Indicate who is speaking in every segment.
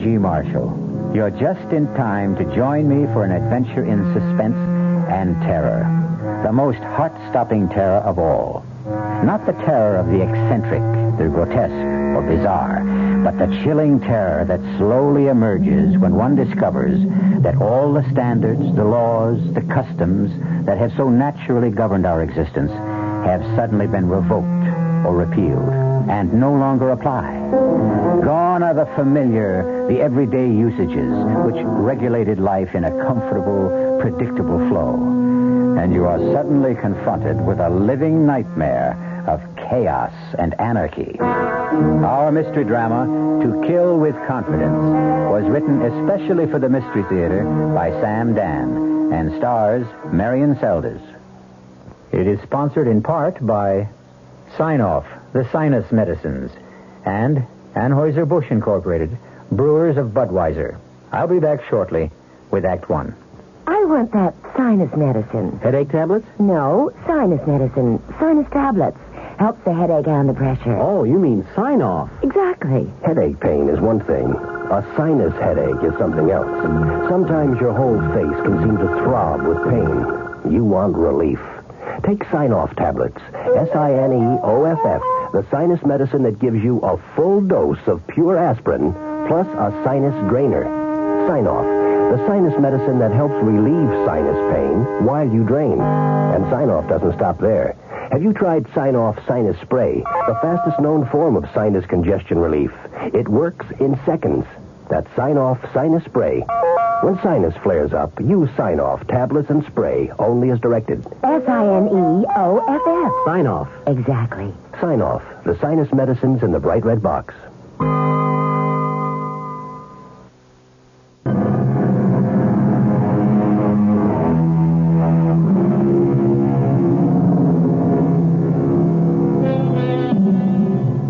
Speaker 1: G. Marshall. You're just in time to join me for an adventure in suspense and terror. The most heart-stopping terror of all. Not the terror of the eccentric, the grotesque, or bizarre, but the chilling terror that slowly emerges when one discovers that all the standards, the laws, the customs that have so naturally governed our existence have suddenly been revoked or repealed and no longer apply. Gone are the familiar, the everyday usages which regulated life in a comfortable, predictable flow. And you are suddenly confronted with a living nightmare of chaos and anarchy. Our mystery drama, To Kill with Confidence, was written especially for the Mystery Theater by Sam Dan and stars Marion Seldes. It is sponsored in part by Sign-Off, the Sinus Medicines, and Anheuser-Busch Incorporated, brewers of Budweiser. I'll be back shortly with Act One.
Speaker 2: I want that sinus medicine.
Speaker 1: Headache tablets?
Speaker 2: No, sinus medicine. Sinus tablets. Helps the headache and the pressure.
Speaker 3: Oh, you mean sign-off.
Speaker 2: Exactly.
Speaker 4: Headache pain is one thing. A sinus headache is something else. Sometimes your whole face can seem to throb with pain. You want relief. Take Sign-Off tablets. Sineoff. The sinus medicine that gives you a full dose of pure aspirin plus a sinus drainer. Sign-Off. The sinus medicine that helps relieve sinus pain while you drain. And Sign-Off doesn't stop there. Have you tried Sign-Off Sinus Spray, the fastest known form of sinus congestion relief? It works in seconds. That's Sign-Off Sinus Spray. When sinus flares up, use Sign-Off tablets and spray, only as directed.
Speaker 2: Sineoff.
Speaker 3: Sign-Off.
Speaker 2: Exactly.
Speaker 4: Sign-Off, the sinus medicines in the bright red box.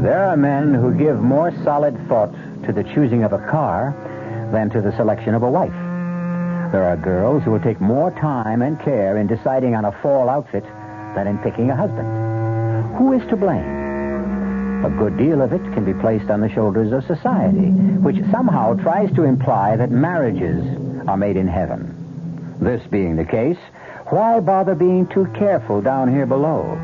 Speaker 1: There are men who give more solid thought to the choosing of a car than to the selection of a wife. There are girls who will take more time and care in deciding on a fall outfit than in picking a husband. Who is to blame? A good deal of it can be placed on the shoulders of society, which somehow tries to imply that marriages are made in heaven. This being the case, why bother being too careful down here below?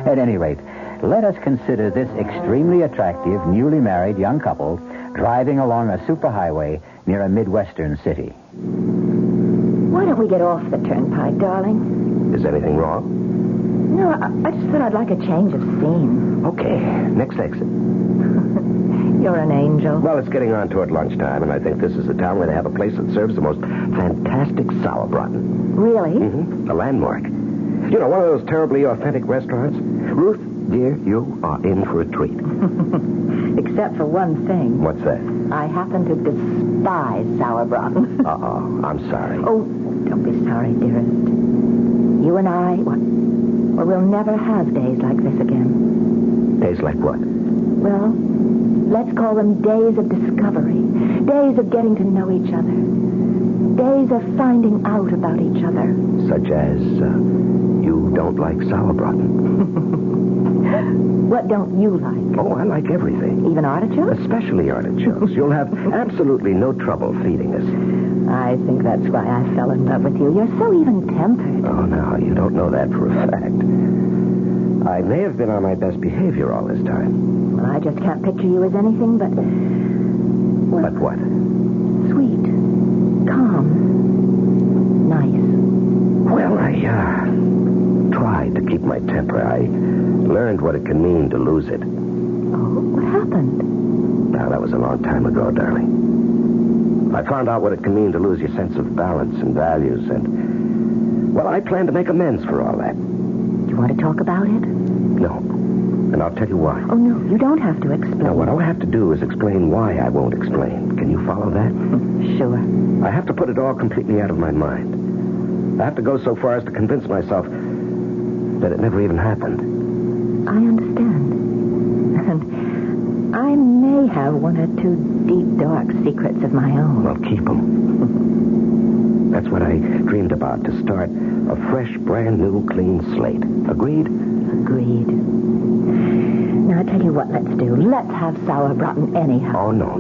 Speaker 1: At any rate, let us consider this extremely attractive, newly married young couple driving along a superhighway near a Midwestern city.
Speaker 2: Why don't we get off the turnpike, darling?
Speaker 4: Is anything wrong?
Speaker 2: No, I just thought I'd like a change of scene.
Speaker 4: Okay, next exit.
Speaker 2: You're an angel.
Speaker 4: Well, it's getting on toward lunchtime, and I think this is the town where they have a place that serves the most fantastic sauerbraten.
Speaker 2: Really?
Speaker 4: Mm-hmm. A landmark. You know, one of those terribly authentic restaurants. Ruth, dear, you are in for a treat.
Speaker 2: Except for one thing.
Speaker 4: What's that?
Speaker 2: I happen to despise sauerbraten.
Speaker 4: Uh-oh, I'm sorry.
Speaker 2: Oh, don't be sorry, dearest. You and I, well, we'll never have days like this again.
Speaker 4: Days like what?
Speaker 2: Well, let's call them days of discovery. Days of getting to know each other. Days of finding out about each other.
Speaker 4: Such as, you don't like sauerbraten.
Speaker 2: What don't you like?
Speaker 4: Oh, I like everything.
Speaker 2: Even artichokes?
Speaker 4: Especially artichokes. You'll have absolutely no trouble feeding us.
Speaker 2: I think that's why I fell in love with you. You're so even-tempered.
Speaker 4: Oh, no, you don't know that for a fact. I may have been on my best behavior all this time.
Speaker 2: Well, I just can't picture you as anything but... Well,
Speaker 4: But what?
Speaker 2: sweet. Calm. Nice.
Speaker 4: Well, I tried to keep my temper. I learned what it can mean to lose it.
Speaker 2: Oh, what happened?
Speaker 4: Now, that was a long time ago, darling. I found out what it can mean to lose your sense of balance and values, and, well, I plan to make amends for all that.
Speaker 2: Do you want to talk about it?
Speaker 4: No. And I'll tell you why.
Speaker 2: Oh, no, you don't have to explain.
Speaker 4: Now, what I'll have to do is explain why I won't explain. Can you follow that?
Speaker 2: Sure.
Speaker 4: I have to put it all completely out of my mind. I have to go so far as to convince myself that it never even happened.
Speaker 2: I understand. And I may have one or two deep, dark secrets of my own.
Speaker 4: Well, keep them. That's what I dreamed about, to start a fresh, brand new, clean slate. Agreed?
Speaker 2: Agreed. Now, I tell you what let's do. Let's have sauerbraten anyhow.
Speaker 4: Oh, no.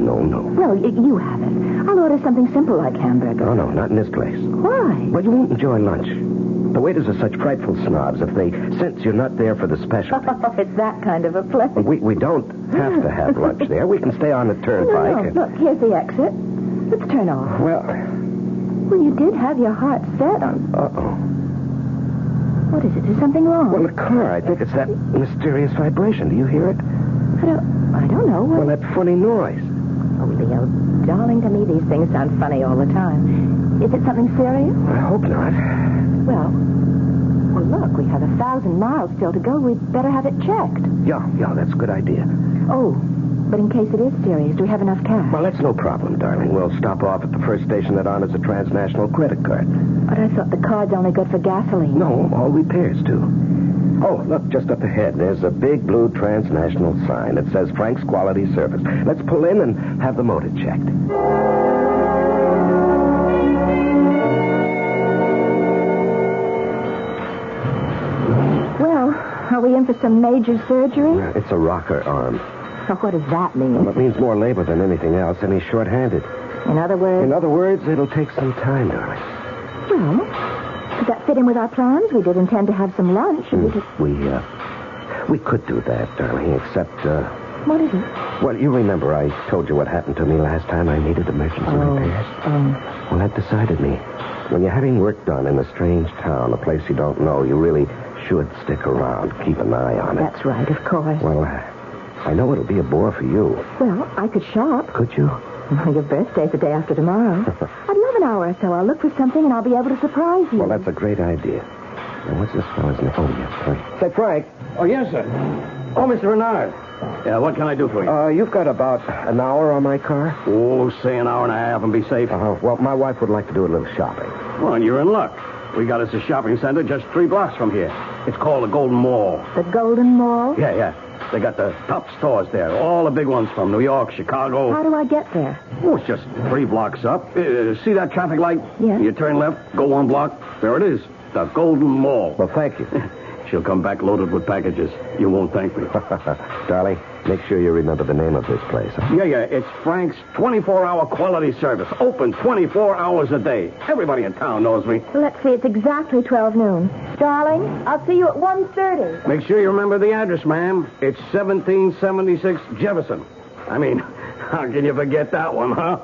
Speaker 2: Well, you have it. I'll order something simple like hamburger.
Speaker 4: Oh, no, not in this place.
Speaker 2: Why?
Speaker 4: Well, you won't enjoy lunch. The waiters are such frightful snobs if they sense you're not there for the specialty.
Speaker 2: Oh, it's that kind of a place.
Speaker 4: We don't have to have lunch there. We can stay on the turnpike.
Speaker 2: No. Look, here's the exit. Let's turn off.
Speaker 4: Well,
Speaker 2: you did have your heart set on...
Speaker 4: Uh-oh.
Speaker 2: What is it? Is something wrong?
Speaker 4: Well, the car. I think it's that mysterious vibration. Do you hear it?
Speaker 2: I don't know.
Speaker 4: Well, that funny noise.
Speaker 2: Oh, Leo, darling, to me these things sound funny all the time. Is it something serious?
Speaker 4: I hope not.
Speaker 2: Well, look, we have 1,000 miles still to go. We'd better have it checked.
Speaker 4: Yeah, that's a good idea.
Speaker 2: Oh, but in case it is serious, do we have enough cash?
Speaker 4: Well, that's no problem, darling. We'll stop off at the first station that honors a transnational credit card.
Speaker 2: But I thought the card's only good for gasoline.
Speaker 4: No, all repairs, too. Oh, look, just up ahead, there's a big blue transnational sign that says Frank's Quality Service. Let's pull in and have the motor checked.
Speaker 2: Well, are we in for some major surgery?
Speaker 4: It's a rocker arm.
Speaker 2: So what does that mean?
Speaker 4: Well, it means more labor than anything else, and he's short-handed.
Speaker 2: In other words?
Speaker 4: In other words, it'll take some time, darling.
Speaker 2: Well, does that fit in with our plans? We did intend to have some lunch.
Speaker 4: We could do that, darling, except,
Speaker 2: What is it?
Speaker 4: Well, you remember I told you what happened to me last time I needed emergency repairs? Well, that decided me. When you're having work done in a strange town, a place you don't know, you really should stick around, keep an eye on it.
Speaker 2: That's right, of course.
Speaker 4: Well, I know it'll be a bore for you.
Speaker 2: Well, I could shop.
Speaker 4: Could you?
Speaker 2: Your birthday's the day after tomorrow. I'd love an hour or so. I'll look for something and I'll be able to surprise you.
Speaker 4: Well, that's a great idea. Now, what's this fellow's name? Oh, yes, Frank. Say, Frank.
Speaker 3: Oh, yes, sir. Oh, Mr. Renard. Yeah, what can I do for you?
Speaker 4: You've got about an hour on my car?
Speaker 3: Oh, say an hour and a half and be safe.
Speaker 4: Well, my wife would like to do a little shopping.
Speaker 3: Well, you're in luck. We got us a shopping center just 3 blocks from here. It's called the Golden Mall.
Speaker 2: The Golden Mall?
Speaker 3: Yeah. They got the top stores there. All the big ones from New York, Chicago.
Speaker 2: How do I get there?
Speaker 3: Oh, it's just 3 blocks up. See that traffic light?
Speaker 2: Yeah.
Speaker 3: You turn left, go 1 block. There it is. The Golden Mall.
Speaker 4: Well, thank you.
Speaker 3: She'll come back loaded with packages. You won't thank me.
Speaker 4: Darling, make sure you remember the name of this place. Huh?
Speaker 3: Yeah. It's Frank's 24-hour quality service. Open 24 hours a day. Everybody in town knows me.
Speaker 2: Well, let's see. It's exactly 12 noon. Darling, I'll see you at 1:30.
Speaker 3: Make sure you remember the address, ma'am. It's 1776 Jefferson. I mean, how can you forget that one, huh?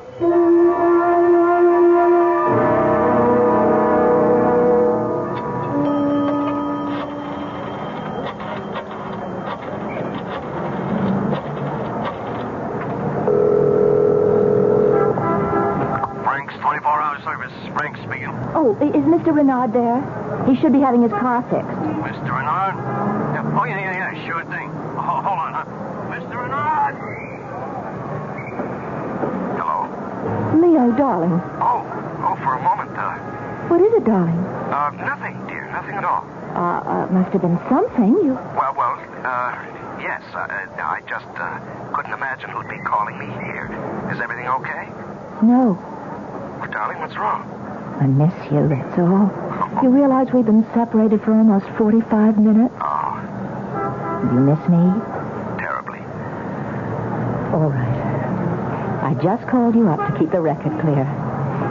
Speaker 2: Oh, is Mr. Renard there? He should be having his car fixed.
Speaker 5: Mr. Renard? Yeah. Oh, yeah, sure thing. Hold on, huh? Mr. Renard! Hello?
Speaker 2: Leo, darling.
Speaker 5: Oh, for a moment,
Speaker 2: What is it, darling?
Speaker 5: nothing, dear, nothing at all.
Speaker 2: Must have been something.
Speaker 5: Yes, I just, couldn't imagine who'd be calling me here. Is everything okay?
Speaker 2: No.
Speaker 5: Well, darling, what's wrong?
Speaker 2: I miss you, that's all. You realize we've been separated for almost 45 minutes?
Speaker 5: Oh.
Speaker 2: You miss me?
Speaker 5: Terribly.
Speaker 2: All right. I just called you up to keep the record clear.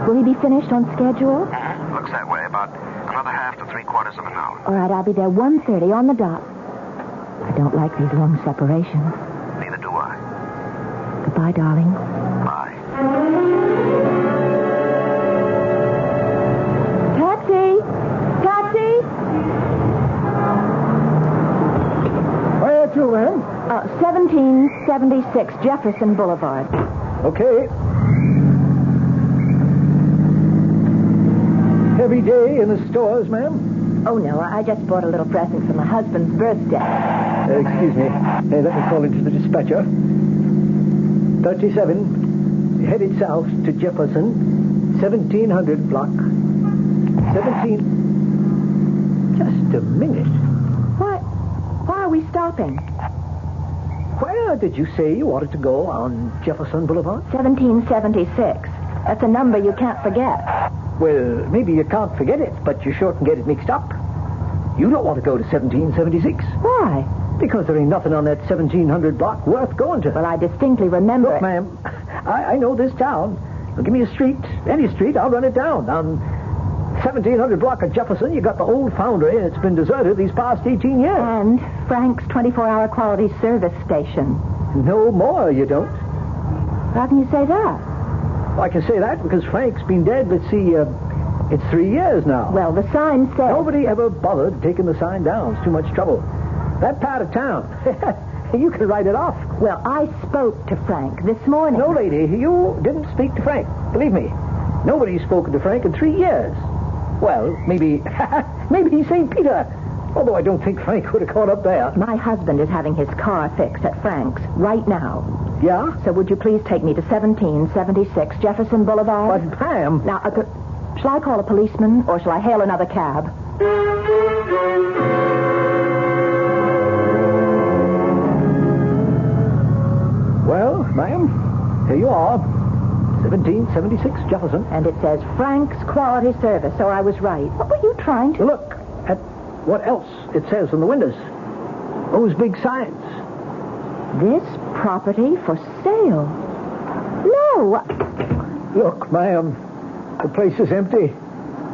Speaker 2: Will he be finished on schedule?
Speaker 5: Mm-hmm. Looks that way. About another half to 3/4 of an hour.
Speaker 2: All right, I'll be there 1:30 on the dot. I don't like these long separations.
Speaker 5: Neither do I.
Speaker 2: Goodbye, darling.
Speaker 5: Bye.
Speaker 2: Taxi!
Speaker 6: Where to, ma'am?
Speaker 2: 1776 Jefferson Boulevard.
Speaker 6: Okay. Heavy day in the stores, ma'am?
Speaker 2: Oh, no, I just bought a little present for my husband's birthday.
Speaker 6: Excuse me. Let me call into the dispatcher. 37, headed south to Jefferson, 1700 block. 17... Just a minute.
Speaker 2: Why are we stopping?
Speaker 6: Where did you say you wanted to go on Jefferson Boulevard?
Speaker 2: 1776. That's a number you can't forget.
Speaker 6: Well, maybe you can't forget it, but you sure can get it mixed up. You don't want to go to 1776.
Speaker 2: Why?
Speaker 6: Because there ain't nothing on that 1700 block worth going to.
Speaker 2: Well, I distinctly remember...
Speaker 6: Look, ma'am, I know this town. Well, give me a street, any street, I'll run it down. On 1700 block of Jefferson, you got the old foundry, and it's been deserted these past 18 years.
Speaker 2: And Frank's 24-hour quality service station.
Speaker 6: No more, you don't.
Speaker 2: How can you say that?
Speaker 6: Well, I can say that because Frank's been dead, let's see, it's 3 years now.
Speaker 2: Well, the sign said...
Speaker 6: Nobody ever bothered taking the sign down. It's too much trouble. That part of town, you can write it off.
Speaker 2: Well, I spoke to Frank this morning.
Speaker 6: No, lady, you didn't speak to Frank. Believe me, nobody's spoken to Frank in 3 years. Well, maybe St. Peter. Although I don't think Frank would have caught up there.
Speaker 2: My husband is having his car fixed at Frank's right now.
Speaker 6: Yeah?
Speaker 2: So would you please take me to 1776 Jefferson Boulevard?
Speaker 6: But, ma'am...
Speaker 2: Now, shall I call a policeman or shall I hail another cab?
Speaker 6: Well, ma'am, here you are. 1776 Jefferson.
Speaker 2: And it says Frank's Quality Service, so I was right. What were you trying to...
Speaker 6: Look at what else it says on the windows. Those big signs.
Speaker 2: This property for sale. No.
Speaker 6: Look, ma'am, the place is empty.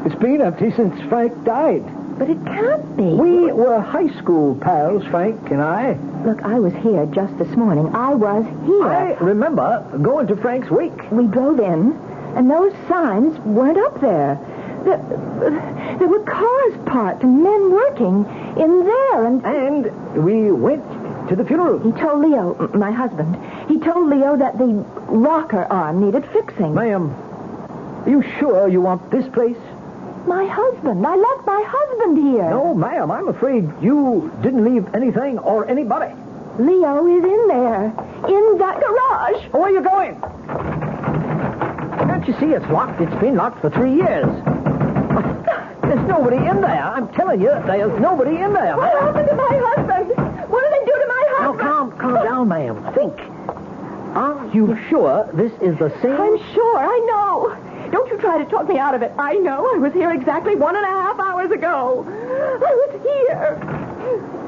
Speaker 6: It's been empty since Frank died.
Speaker 2: But it can't be.
Speaker 6: We were high school pals, Frank and I.
Speaker 2: Look, I was here just this morning. I was here.
Speaker 6: I remember going to Frank's wake.
Speaker 2: We drove in, and those signs weren't up there. There were cars parked and men working in there,
Speaker 6: And we went to the funeral.
Speaker 2: He told Leo, my husband, he told Leo that the rocker arm needed fixing.
Speaker 6: Ma'am, are you sure you want this place?
Speaker 2: My husband. I left my husband here.
Speaker 6: No, ma'am, I'm afraid you didn't leave anything or anybody.
Speaker 2: Leo is in there, in that garage.
Speaker 6: Where are you going? Can't you see it's locked? It's been locked for 3 years. There's nobody in there. I'm telling you, there's nobody in there.
Speaker 2: What happened to my husband? What did they do to my husband?
Speaker 6: Now, calm down, ma'am. Think. Are you sure this is the same?
Speaker 2: I'm sure. I know. Don't you try to talk me out of it. I know. I was here exactly 1.5 hours ago. I was here.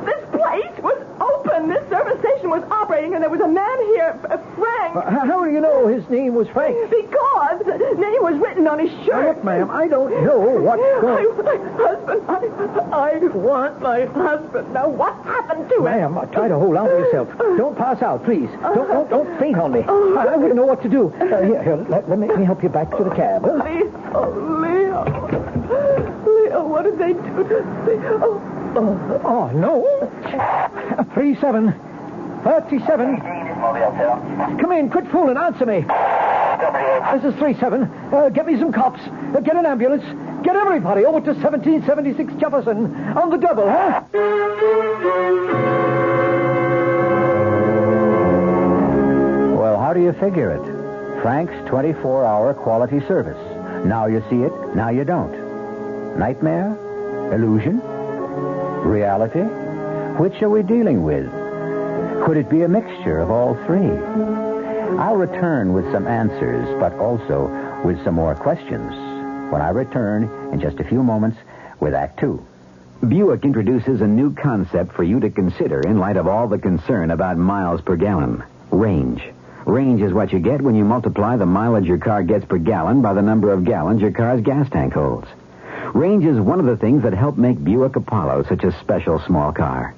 Speaker 2: This place was open. This service station was operating, and there was a man here, Frank.
Speaker 6: How do you know his name was Frank?
Speaker 2: Because the name was written on his shirt.
Speaker 6: Look, ma'am, I don't know what's going on.
Speaker 2: My husband. I want my husband. Now, what happened to him?
Speaker 6: Ma'am, try to hold on to yourself. Don't pass out, please. Don't faint on me. I wouldn't know what to do. Here, let me help you back to the cab.
Speaker 2: Please. Oh, Leo. Leo, what did they do to me?
Speaker 6: Oh, no. 37. 37. Come in, quit fooling, answer me. This is 37. Get me some cops. Get an ambulance. Get everybody over to 1776 Jefferson on the double, huh?
Speaker 1: Well, how do you figure it? Frank's 24-hour quality service. Now you see it, now you don't. Nightmare? Illusion? Reality? Which are we dealing with? Could it be a mixture of all three? I'll return with some answers, but also with some more questions when I return in just a few moments with Act Two.
Speaker 7: Buick introduces a new concept for you to consider in light of all the concern about miles per gallon. Range. Range is what you get when you multiply the mileage your car gets per gallon by the number of gallons your car's gas tank holds. Range is one of the things that help make Buick Apollo such a special small car.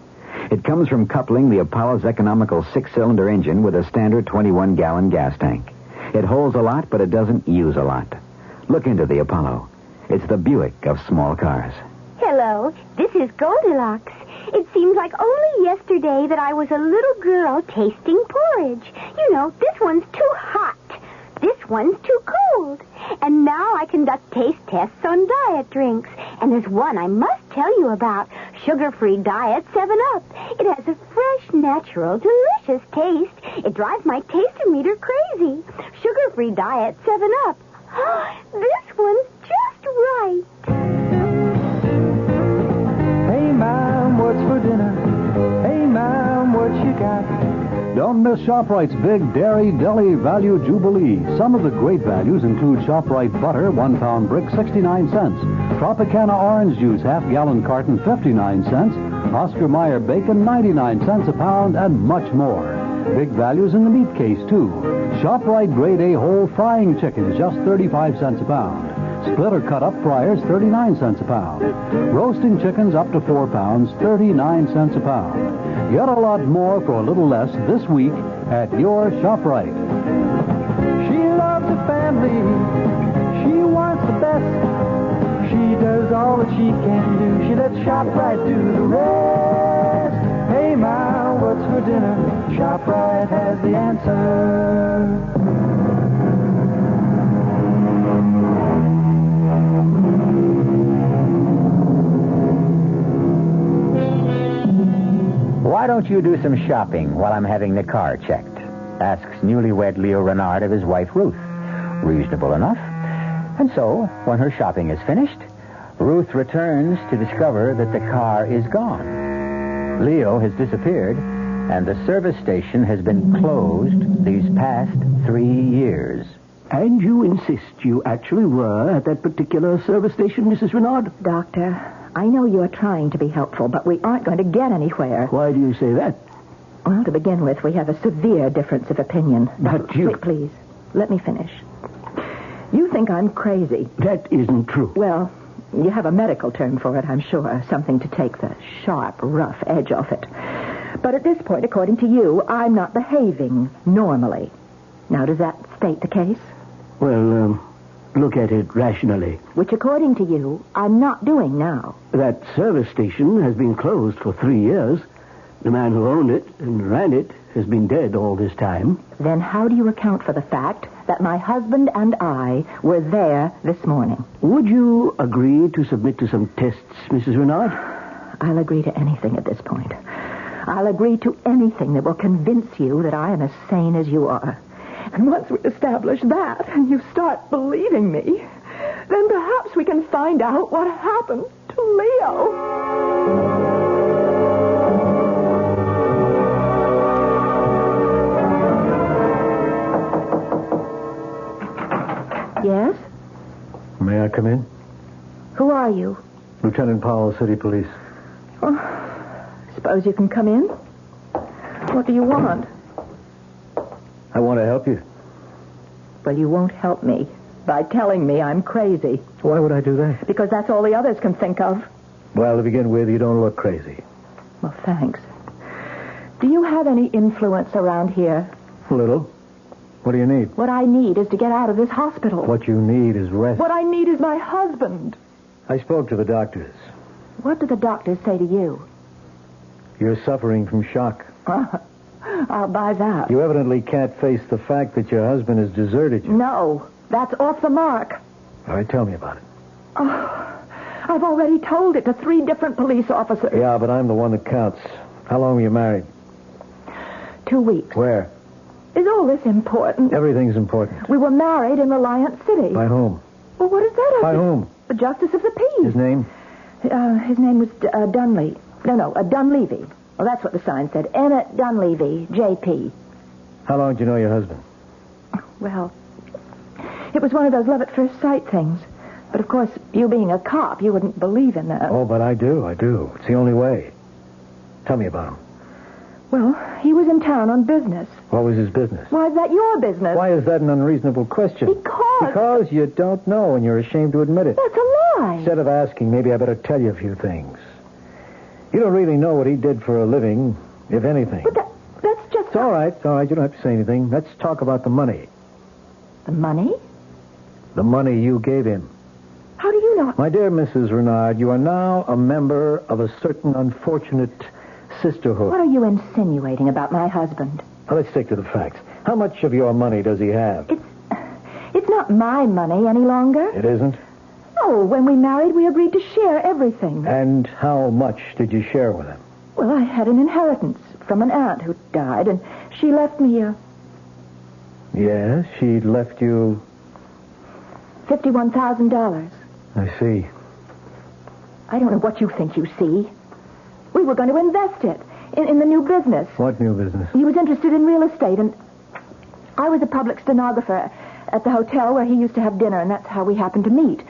Speaker 7: It comes from coupling the Apollo's economical 6-cylinder engine with a standard 21-gallon gas tank. It holds a lot, but it doesn't use a lot. Look into the Apollo. It's the Buick of small cars.
Speaker 8: Hello, this is Goldilocks. It seems like only yesterday that I was a little girl tasting porridge. You know, this one's too hot. This one's too cold. And now I conduct taste tests on diet drinks. And there's one I must tell you about. Sugar-free diet 7-Up. It has a fresh, natural, delicious taste. It drives my taste-o-meter crazy. Sugar-free diet 7-Up. This one's just right.
Speaker 9: Hey, Mom, what's for dinner? Hey, Mom, what you got? Don't miss ShopRite's big Dairy Deli Value Jubilee. Some of the great values include ShopRite butter, 1-pound brick, 69 cents. Tropicana orange juice, half-gallon carton, 59 cents. Oscar Mayer bacon, 99 cents a pound, and much more. Big values in the meat case, too. ShopRite Grade A whole frying chickens, just 35 cents a pound. Split or cut up fryers, 39 cents a pound. Roasting chickens up to 4 pounds, 39 cents a pound. Get a lot more for a little less this week at your ShopRite.
Speaker 10: She loves the family. She wants the best. She does all that she can do. She lets ShopRite do the rest. Hey, Ma, what's for dinner? ShopRite has the answer.
Speaker 1: Why don't you do some shopping while I'm having the car checked? Asks newlywed Leo Renard of his wife Ruth. Reasonable enough. And so, when her shopping is finished, Ruth returns to discover that the car is gone. Leo has disappeared, and the service station has been closed these past 3 years.
Speaker 3: And you insist you actually were at that particular service station, Mrs. Renard?
Speaker 2: Doctor, I know you're trying to be helpful, but we aren't going to get anywhere.
Speaker 3: Why do you say that?
Speaker 2: Well, to begin with, we have a severe difference of opinion.
Speaker 3: But you...
Speaker 2: Wait, please. Let me finish. You think I'm crazy.
Speaker 3: That isn't true.
Speaker 2: Well, you have a medical term for it, I'm sure. Something to take the sharp, rough edge off it. But at this point, according to you, I'm not behaving normally. Now, does that state the case?
Speaker 3: Well, look at it rationally.
Speaker 2: Which, according to you, I'm not doing now.
Speaker 3: That service station has been closed for 3 years. The man who owned it and ran it has been dead all this time.
Speaker 2: Then how do you account for the fact that my husband and I were there this morning?
Speaker 3: Would you agree to submit to some tests, Mrs. Renard?
Speaker 2: I'll agree to anything at this point. I'll agree to anything that will convince you that I am as sane as you are. And once we establish that, and you start believing me, then perhaps we can find out what happened to Leo. Yes?
Speaker 6: May I come in?
Speaker 2: Who are you?
Speaker 6: Lieutenant Powell, City Police.
Speaker 2: Oh, suppose you can come in. What do you want?
Speaker 6: I want to help you.
Speaker 2: Well, you won't help me by telling me I'm crazy.
Speaker 6: Why would I do that?
Speaker 2: Because that's all the others can think of.
Speaker 6: Well, to begin with, you don't look crazy.
Speaker 2: Well, thanks. Do you have any influence around here?
Speaker 6: A little. What do you need?
Speaker 2: What I need is to get out of this hospital.
Speaker 6: What you need is rest.
Speaker 2: What I need is my husband.
Speaker 6: I spoke to the doctors.
Speaker 2: What do the doctors say to you?
Speaker 6: You're suffering from shock.
Speaker 2: I'll buy that.
Speaker 6: You evidently can't face the fact that your husband has deserted you.
Speaker 2: No, that's off the mark.
Speaker 6: All right, tell me about it.
Speaker 2: Oh, I've already told it to 3 different police officers.
Speaker 6: Yeah, but I'm the one that counts. How long were you married?
Speaker 2: 2 weeks.
Speaker 6: Where?
Speaker 2: Is all this important?
Speaker 6: Everything's important.
Speaker 2: We were married in Reliance City.
Speaker 6: By whom?
Speaker 2: Well, what is that?
Speaker 6: By whom?
Speaker 2: The Justice of the Peace.
Speaker 6: His name?
Speaker 2: His name was Dunley. No, Dunleavy. Well, that's what the sign said. Emmett Dunleavy, J.P.
Speaker 6: How long did you know your husband?
Speaker 2: Well, it was one of those love-at-first-sight things. But, of course, you being a cop, you wouldn't believe in that.
Speaker 6: Oh, but I do. It's the only way. Tell me about him.
Speaker 2: Well, he was in town on business.
Speaker 6: What was his business?
Speaker 2: Why is that your business?
Speaker 6: Why is that an unreasonable question? Because you don't know and you're ashamed to admit it.
Speaker 2: That's a lie.
Speaker 6: Instead of asking, maybe I better tell you a few things. You don't really know what he did for a living, if anything.
Speaker 2: But that's just...
Speaker 6: It's all right. You don't have to say anything. Let's talk about the money.
Speaker 2: The money?
Speaker 6: The money you gave him.
Speaker 2: How do you know?
Speaker 6: My dear Mrs. Renard, you are now a member of a certain unfortunate sisterhood.
Speaker 2: What are you insinuating about my husband?
Speaker 6: Well, let's stick to the facts. How much of your money does he have?
Speaker 2: It's not my money any longer.
Speaker 6: It isn't?
Speaker 2: No, when we married, we agreed to share everything.
Speaker 6: And how much did you share with him?
Speaker 2: Well, I had an inheritance from an aunt who died, and she left me
Speaker 6: Yes, she left you...
Speaker 2: $51,000.
Speaker 6: I see.
Speaker 2: I don't know what you think you see. We were going to invest it in the new business.
Speaker 6: What new business?
Speaker 2: He was interested in real estate, and I was a public stenographer at the hotel where he used to have dinner, and that's how we happened to meet.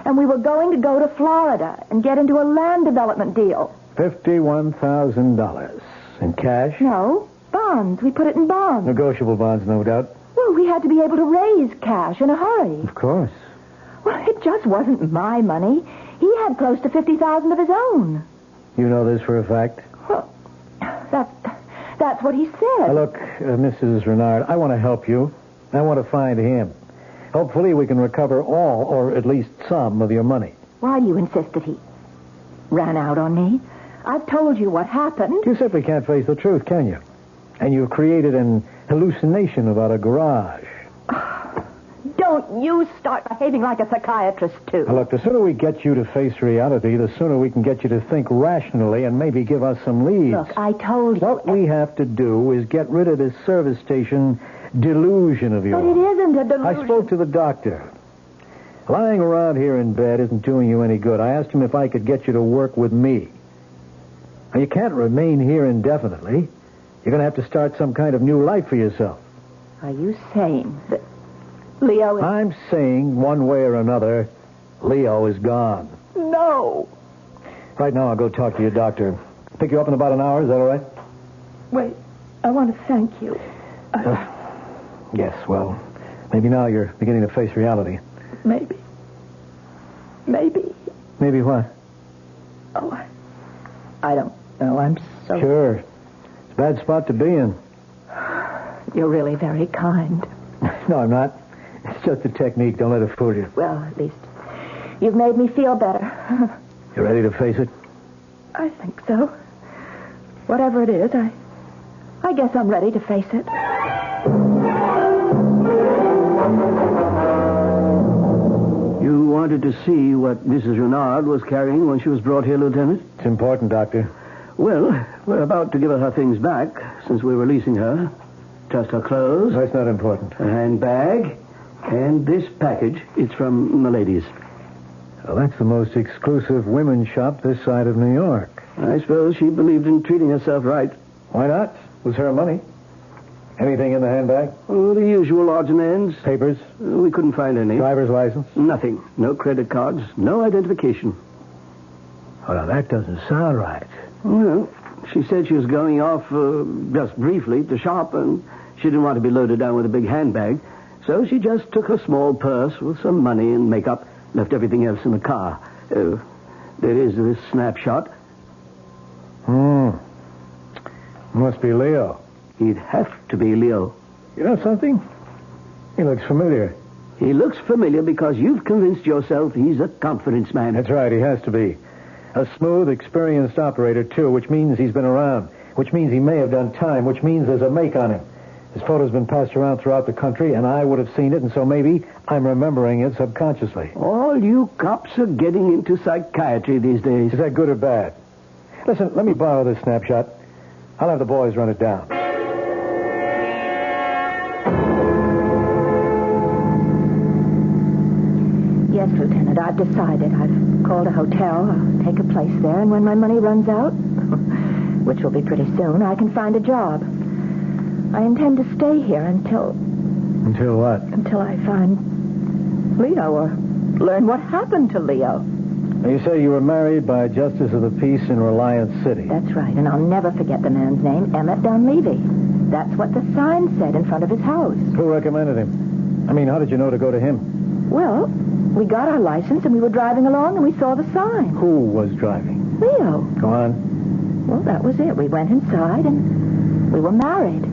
Speaker 2: And we were going to go to Florida and get into a land development deal.
Speaker 6: $51,000. In cash?
Speaker 2: No, bonds. We put it in bonds.
Speaker 6: Negotiable bonds, no doubt.
Speaker 2: Well, we had to be able to raise cash in a hurry.
Speaker 6: Of course.
Speaker 2: Well, it just wasn't my money. He had close to $50,000 of his own.
Speaker 6: You know this for a fact?
Speaker 2: Well, that's what he said.
Speaker 6: Now, look, Mrs. Renard, I want to help you. I want to find him. Hopefully we can recover all, or at least some, of your money.
Speaker 2: Why do you insist that he ran out on me? I've told you what happened.
Speaker 6: You simply can't face the truth, can you? And you've created an hallucination about a garage.
Speaker 2: Don't you start behaving like a psychiatrist, too.
Speaker 6: Now, look, the sooner we get you to face reality, the sooner we can get you to think rationally and maybe give us some leads.
Speaker 2: Look, I told you.
Speaker 6: What we have to do is get rid of this service station delusion of yours.
Speaker 2: But it isn't a delusion.
Speaker 6: I spoke to the doctor. Lying around here in bed isn't doing you any good. I asked him if I could get you to work with me. Now, you can't remain here indefinitely. You're going to have to start some kind of new life for yourself.
Speaker 2: Are you saying that Leo is...
Speaker 6: I'm saying, one way or another, Leo is gone.
Speaker 2: No.
Speaker 6: Right now, I'll go talk to your doctor. Pick you up in about an hour. Is that all right?
Speaker 2: Wait, I want to thank you.
Speaker 6: Yes, well, maybe now you're beginning to face reality.
Speaker 2: Maybe.
Speaker 6: Maybe what?
Speaker 2: Oh, I don't know. I'm so...
Speaker 6: Sure. It's a bad spot to be in.
Speaker 2: You're really very kind.
Speaker 6: No, I'm not. It's just a technique. Don't let it fool you.
Speaker 2: Well, at least you've made me feel better.
Speaker 6: You ready to face it?
Speaker 2: I think so. Whatever it is, I guess I'm ready to face it.
Speaker 3: You wanted to see what Mrs. Renard was carrying when she was brought here, Lieutenant?
Speaker 6: It's important, Doctor.
Speaker 3: Well, we're about to give her things back since we're releasing her. Just her clothes.
Speaker 6: That's not important.
Speaker 3: Her handbag. And this package. It's from Milady's.
Speaker 6: Well, that's the most exclusive women's shop this side of New York.
Speaker 3: I suppose she believed in treating herself right.
Speaker 6: Why not? It was her money. Anything in the handbag?
Speaker 3: Oh, the usual odds and ends.
Speaker 6: Papers?
Speaker 3: We couldn't find any.
Speaker 6: Driver's license?
Speaker 3: Nothing. No credit cards. No identification.
Speaker 6: Oh, now, that doesn't sound right.
Speaker 3: Well, she said she was going off just briefly to shop, and she didn't want to be loaded down with a big handbag. So she just took a small purse with some money and makeup, left everything else in the car. There is this snapshot.
Speaker 6: Must be Leo.
Speaker 3: He'd have to be Leo.
Speaker 6: You know something? He looks familiar.
Speaker 3: He looks familiar because you've convinced yourself he's a confidence man.
Speaker 6: That's right, he has to be. A smooth, experienced operator, too, which means he's been around, which means he may have done time, which means there's a make on him. His photo's been passed around throughout the country, and I would have seen it, and so maybe I'm remembering it subconsciously.
Speaker 3: All you cops are getting into psychiatry these days.
Speaker 6: Is that good or bad? Listen, let me borrow this snapshot. I'll have the boys run it down.
Speaker 2: Yes, Lieutenant, I've decided. I've called a hotel. I'll take a place there, and when my money runs out, which will be pretty soon, I can find a job. I intend to stay here until...
Speaker 6: Until what?
Speaker 2: Until I find Leo or learn what happened to Leo.
Speaker 6: Now, you say you were married by a justice of the peace in Reliance City.
Speaker 2: That's right, and I'll never forget the man's name, Emmett Dunleavy. That's what the sign said in front of his house.
Speaker 6: Who recommended him? I mean, how did you know to go to him?
Speaker 2: Well, we got our license and we were driving along and we saw the sign.
Speaker 6: Who was driving?
Speaker 2: Leo.
Speaker 6: Go on.
Speaker 2: Well, that was it. We went inside and we were married.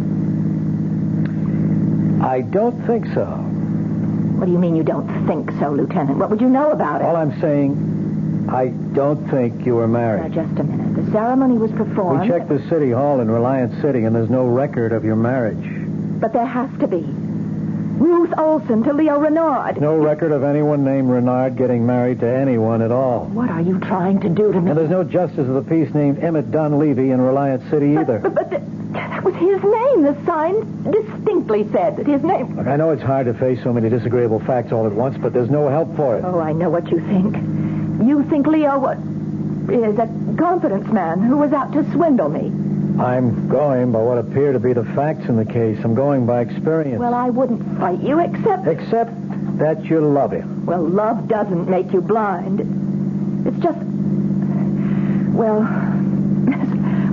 Speaker 6: I don't think so.
Speaker 2: What do you mean you don't think so, Lieutenant? What would you know about it?
Speaker 6: All I'm saying, I don't think you were married.
Speaker 2: Now, just a minute. The ceremony was performed.
Speaker 6: We checked the city hall in Reliance City, and there's no record of your marriage.
Speaker 2: But there has to be. Ruth Olson to Leo Renard.
Speaker 6: No record of anyone named Renard getting married to anyone at all.
Speaker 2: What are you trying to do to me?
Speaker 6: And there's no justice of the peace named Emmett Dunleavy in Reliance City either.
Speaker 2: But that was his name. The sign distinctly said that his name...
Speaker 6: Look, I know it's hard to face so many disagreeable facts all at once, but there's no help for it.
Speaker 2: Oh, I know what you think. You think Leo is a confidence man who was out to swindle me.
Speaker 6: I'm going by what appear to be the facts in the case. I'm going by experience.
Speaker 2: Well, I wouldn't fight you except...
Speaker 6: Except that you love him.
Speaker 2: Well, love doesn't make you blind. It's just... Well,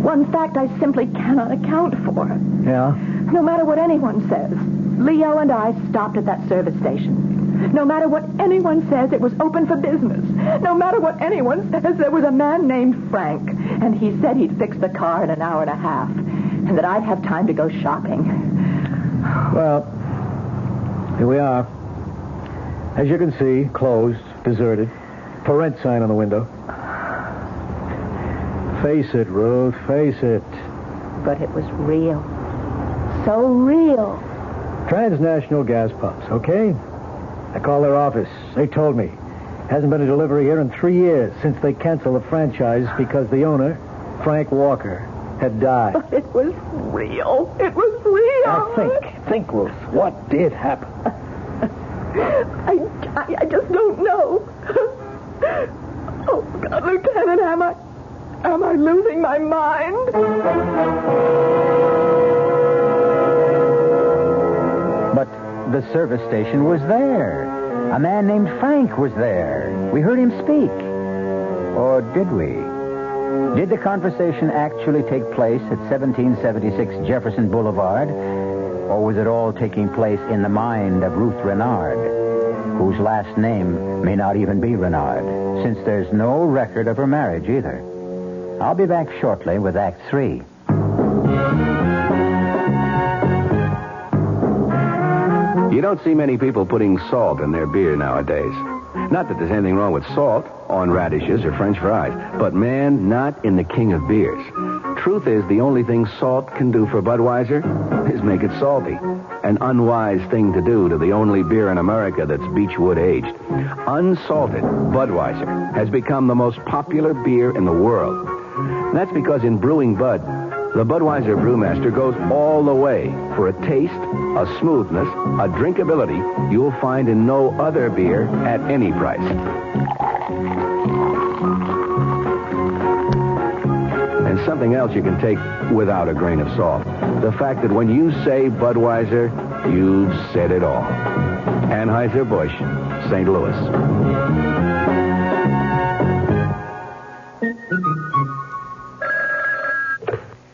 Speaker 2: One fact I simply cannot account for.
Speaker 6: Yeah?
Speaker 2: No matter what anyone says, Leo and I stopped at that service station. No matter what anyone says, it was open for business. No matter what anyone says, there was a man named Frank, and he said he'd fix the car in an hour and a half, and that I'd have time to go shopping.
Speaker 6: Well, here we are. As you can see, closed, deserted. For rent sign on the window. Face it, Ruth, face it.
Speaker 2: But it was real. So real.
Speaker 6: Transnational gas pumps, okay? I called their office. They told me. Hasn't been a delivery here in 3 years since they canceled the franchise because the owner, Frank Walker, had died.
Speaker 2: But it was real. It was real.
Speaker 6: Now think, Ruth. What did happen?
Speaker 2: I just don't know. Oh, God, Lieutenant, am I losing my mind?
Speaker 1: But the service station was there. A man named Frank was there. We heard him speak. Or did we? Did the conversation actually take place at 1776 Jefferson Boulevard? Or was it all taking place in the mind of Ruth Renard, whose last name may not even be Renard, since there's no record of her marriage either? I'll be back shortly with Act 3.
Speaker 7: You don't see many people putting salt in their beer nowadays. Not that there's anything wrong with salt on radishes or French fries, but, man, not in the king of beers. Truth is, the only thing salt can do for Budweiser is make it salty. An unwise thing to do to the only beer in America that's Beechwood aged. Unsalted Budweiser has become the most popular beer in the world. That's because in brewing Bud, the Budweiser brewmaster goes all the way for a taste, a smoothness, a drinkability you'll find in no other beer at any price. And something else you can take without a grain of salt. The fact that when you say Budweiser, you've said it all. Anheuser-Busch, St. Louis.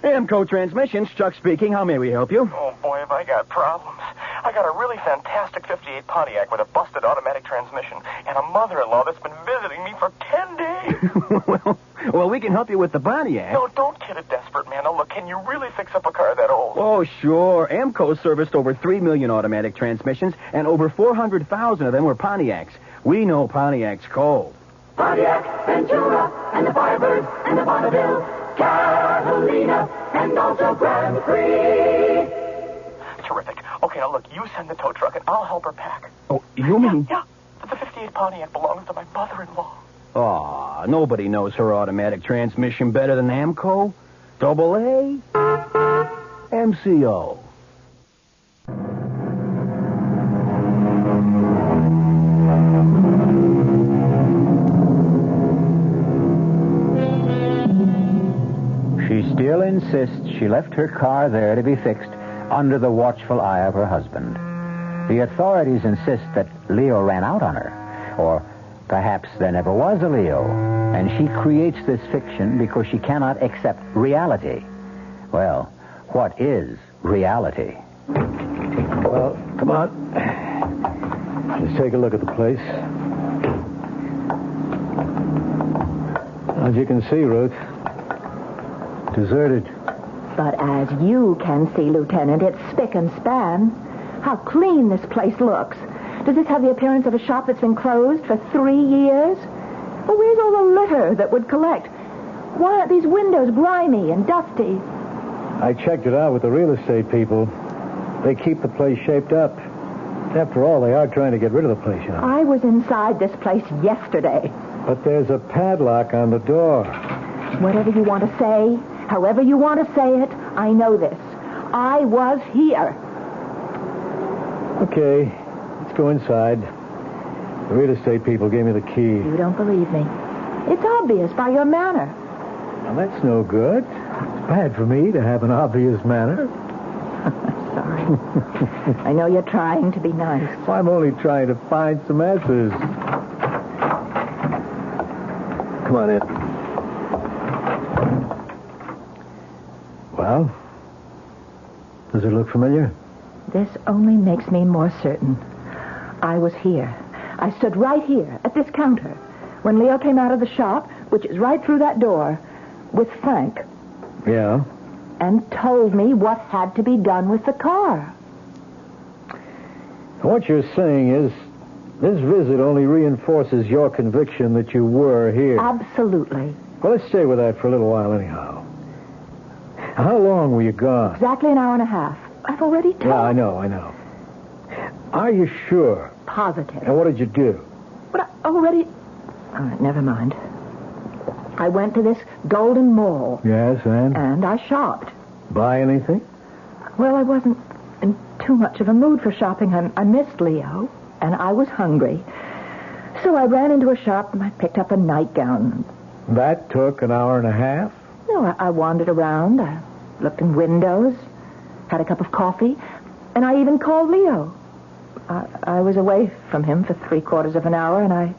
Speaker 3: Amco Transmissions, Chuck speaking. How may we help you?
Speaker 5: Oh, boy, have I got problems. I got a really fantastic 58 Pontiac with a busted automatic transmission and a mother-in-law that's been visiting me for 10 days.
Speaker 3: well, we can help you with the Pontiac.
Speaker 5: No, don't kid a desperate man. Now, look, can you really fix up a car that old?
Speaker 3: Oh, sure. Amco serviced over 3 million automatic transmissions, and over 400,000 of them were Pontiacs. We know Pontiac's cold.
Speaker 10: Pontiac, Ventura, and the Firebird, and the Bonneville, Catalina, and also Grand Prix.
Speaker 5: Terrific. Okay, now look, you send the tow truck and I'll help her pack.
Speaker 3: Oh, you mean?
Speaker 5: Yeah. The 58 Pontiac belongs to my mother-in-law.
Speaker 3: Aw, nobody knows her automatic transmission better than Amco. Double A, MCO.
Speaker 1: She still insists she left her car there to be fixed under the watchful eye of her husband. The authorities insist that Leo ran out on her, or perhaps there never was a Leo, and she creates this fiction because she cannot accept reality. Well, what is reality?
Speaker 6: Well, come on. Let's take a look at the place. As you can see, Ruth, deserted.
Speaker 2: But as you can see, Lieutenant, it's spick and span. How clean this place looks. Does this have the appearance of a shop that's been closed for 3 years? Well, where's all the litter that would collect? Why aren't these windows grimy and dusty?
Speaker 6: I checked it out with the real estate people. They keep the place shaped up. After all, they are trying to get rid of the place, you know.
Speaker 2: I was inside this place yesterday.
Speaker 6: But there's a padlock on the door.
Speaker 2: Whatever you want to say, however you want to say it, I know this. I was here.
Speaker 6: Okay, let's go inside. The real estate people gave me the key.
Speaker 2: You don't believe me. It's obvious by your manner.
Speaker 6: Well, that's no good. It's bad for me to have an obvious manner.
Speaker 2: Sorry. I know you're trying to be nice.
Speaker 6: Well, I'm only trying to find some answers. Come on in. Well, does it look familiar?
Speaker 2: This only makes me more certain. I was here. I stood right here at this counter when Leo came out of the shop, which is right through that door, with Frank.
Speaker 6: Yeah?
Speaker 2: And told me what had to be done with the car.
Speaker 6: What you're saying is this visit only reinforces your conviction that you were here.
Speaker 2: Absolutely.
Speaker 6: Well, let's stay with that for a little while anyhow. How long were you gone?
Speaker 2: Exactly an hour and a half. I've already told.
Speaker 6: Yeah, I know. Are you sure?
Speaker 2: Positive.
Speaker 6: And what did you do?
Speaker 2: But I already... All right, never mind. I went to this Golden Mall.
Speaker 6: Yes, and?
Speaker 2: And I shopped.
Speaker 6: Buy anything?
Speaker 2: Well, I wasn't in too much of a mood for shopping. I missed Leo, and I was hungry. So I ran into a shop and I picked up a nightgown.
Speaker 6: That took an hour and a half?
Speaker 2: No, I wandered around. I looked in windows, had a cup of coffee, and I even called Leo. I was away from him for 3/4 of an hour, and I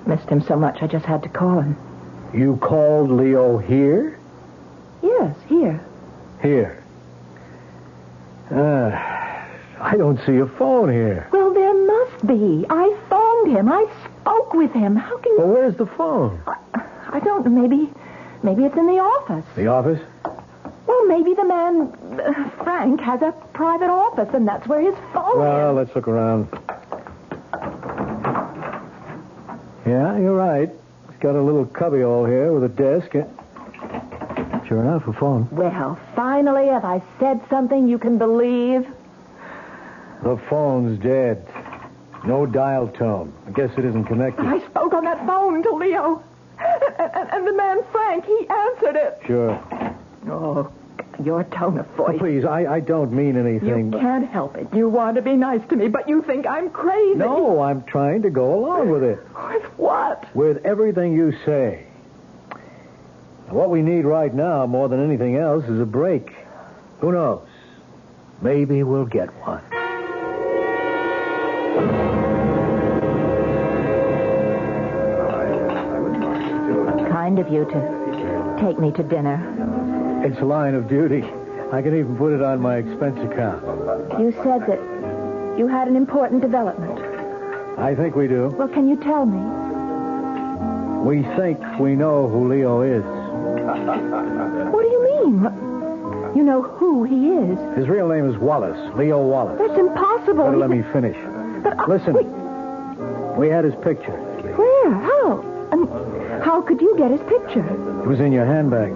Speaker 2: missed him so much I just had to call him.
Speaker 6: You called Leo here?
Speaker 2: Yes, here.
Speaker 6: Here. I don't see a phone here.
Speaker 2: Well, there must be. I phoned him. I spoke with him. How can you...
Speaker 6: Well, where's the phone?
Speaker 2: I don't know. Maybe it's in the office.
Speaker 6: The office?
Speaker 2: Well, maybe the man, Frank, has a private office, and that's where his phone
Speaker 6: Well,
Speaker 2: is.
Speaker 6: let's look around. Yeah, you're right. It's got a little cubbyhole here with a desk. Sure enough, a phone.
Speaker 2: Well, finally, have I said something you can believe?
Speaker 6: The phone's dead. No dial tone. I guess it isn't connected.
Speaker 2: I spoke on that phone to Leo. And the man, Frank, he answered it.
Speaker 6: Sure.
Speaker 2: Oh, your tone of voice.
Speaker 6: Please, I don't mean anything.
Speaker 2: You can't help it. You want to be nice to me, but you think I'm crazy.
Speaker 6: No, I'm trying to go along with it.
Speaker 2: With what?
Speaker 6: With everything you say. What we need right now, more than anything else, is a break. Who knows? Maybe we'll get one.
Speaker 2: Kind of you to take me to dinner.
Speaker 6: It's a line of duty. I can even put it on my expense account.
Speaker 2: You said that you had an important development.
Speaker 6: I think we do.
Speaker 2: Well, can you tell me?
Speaker 6: We think we know who Leo is.
Speaker 2: What do you mean? You know who he is.
Speaker 6: His real name is Wallace, Leo Wallace.
Speaker 2: That's impossible.
Speaker 6: Better let me finish.
Speaker 2: But,
Speaker 6: Listen,
Speaker 2: wait.
Speaker 6: we had his picture.
Speaker 2: Where? How? How could you get his picture?
Speaker 6: It was in your handbag.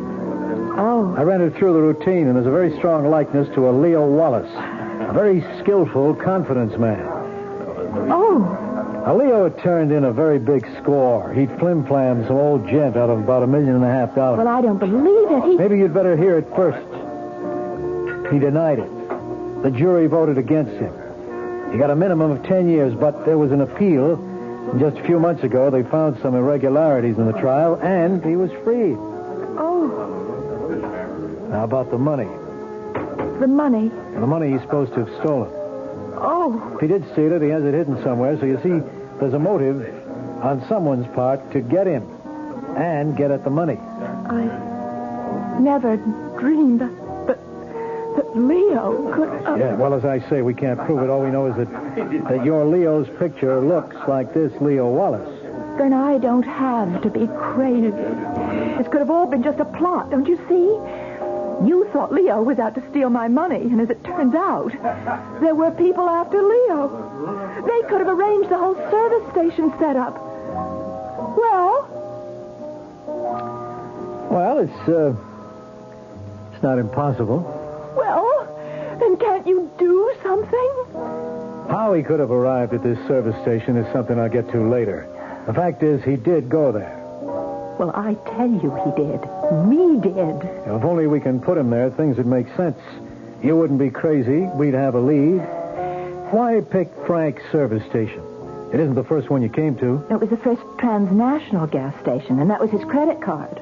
Speaker 2: Oh.
Speaker 6: I ran it through the routine, and there's a very strong likeness to a Leo Wallace. A very skillful confidence man.
Speaker 2: Oh.
Speaker 6: Now, Leo had turned in a very big score. He'd flim-flammed some old gent out of about $1.5 million.
Speaker 2: Well, I don't believe it.
Speaker 6: Maybe you'd better hear it first. He denied it. The jury voted against him. He got a minimum of 10 years, but there was an appeal. And just a few months ago, they found some irregularities in the trial, and he was freed.
Speaker 2: Oh.
Speaker 6: How about the money?
Speaker 2: The money?
Speaker 6: The money he's supposed to have stolen.
Speaker 2: Oh.
Speaker 6: If he did steal it, he has it hidden somewhere. So you see, there's a motive on someone's part to get him and get at the money.
Speaker 2: I never dreamed that Leo could...
Speaker 6: Yeah, well, as I say, we can't prove it. All we know is that your Leo's picture looks like this Leo Wallace.
Speaker 2: Then I don't have to be crazy. This could have all been just a plot, don't you see? You thought Leo was out to steal my money, and as it turns out, there were people after Leo. They could have arranged the whole service station setup.
Speaker 6: Well, it's not impossible.
Speaker 2: Well, then can't you do something?
Speaker 6: How he could have arrived at this service station is something I'll get to later. The fact is, he did go there.
Speaker 2: Well, I tell you he did. Me did.
Speaker 6: If only we can put him there, things would make sense. You wouldn't be crazy. We'd have a lead. Why pick Frank's service station? It isn't the first one you came to.
Speaker 2: It was the first transnational gas station, and that was his credit card.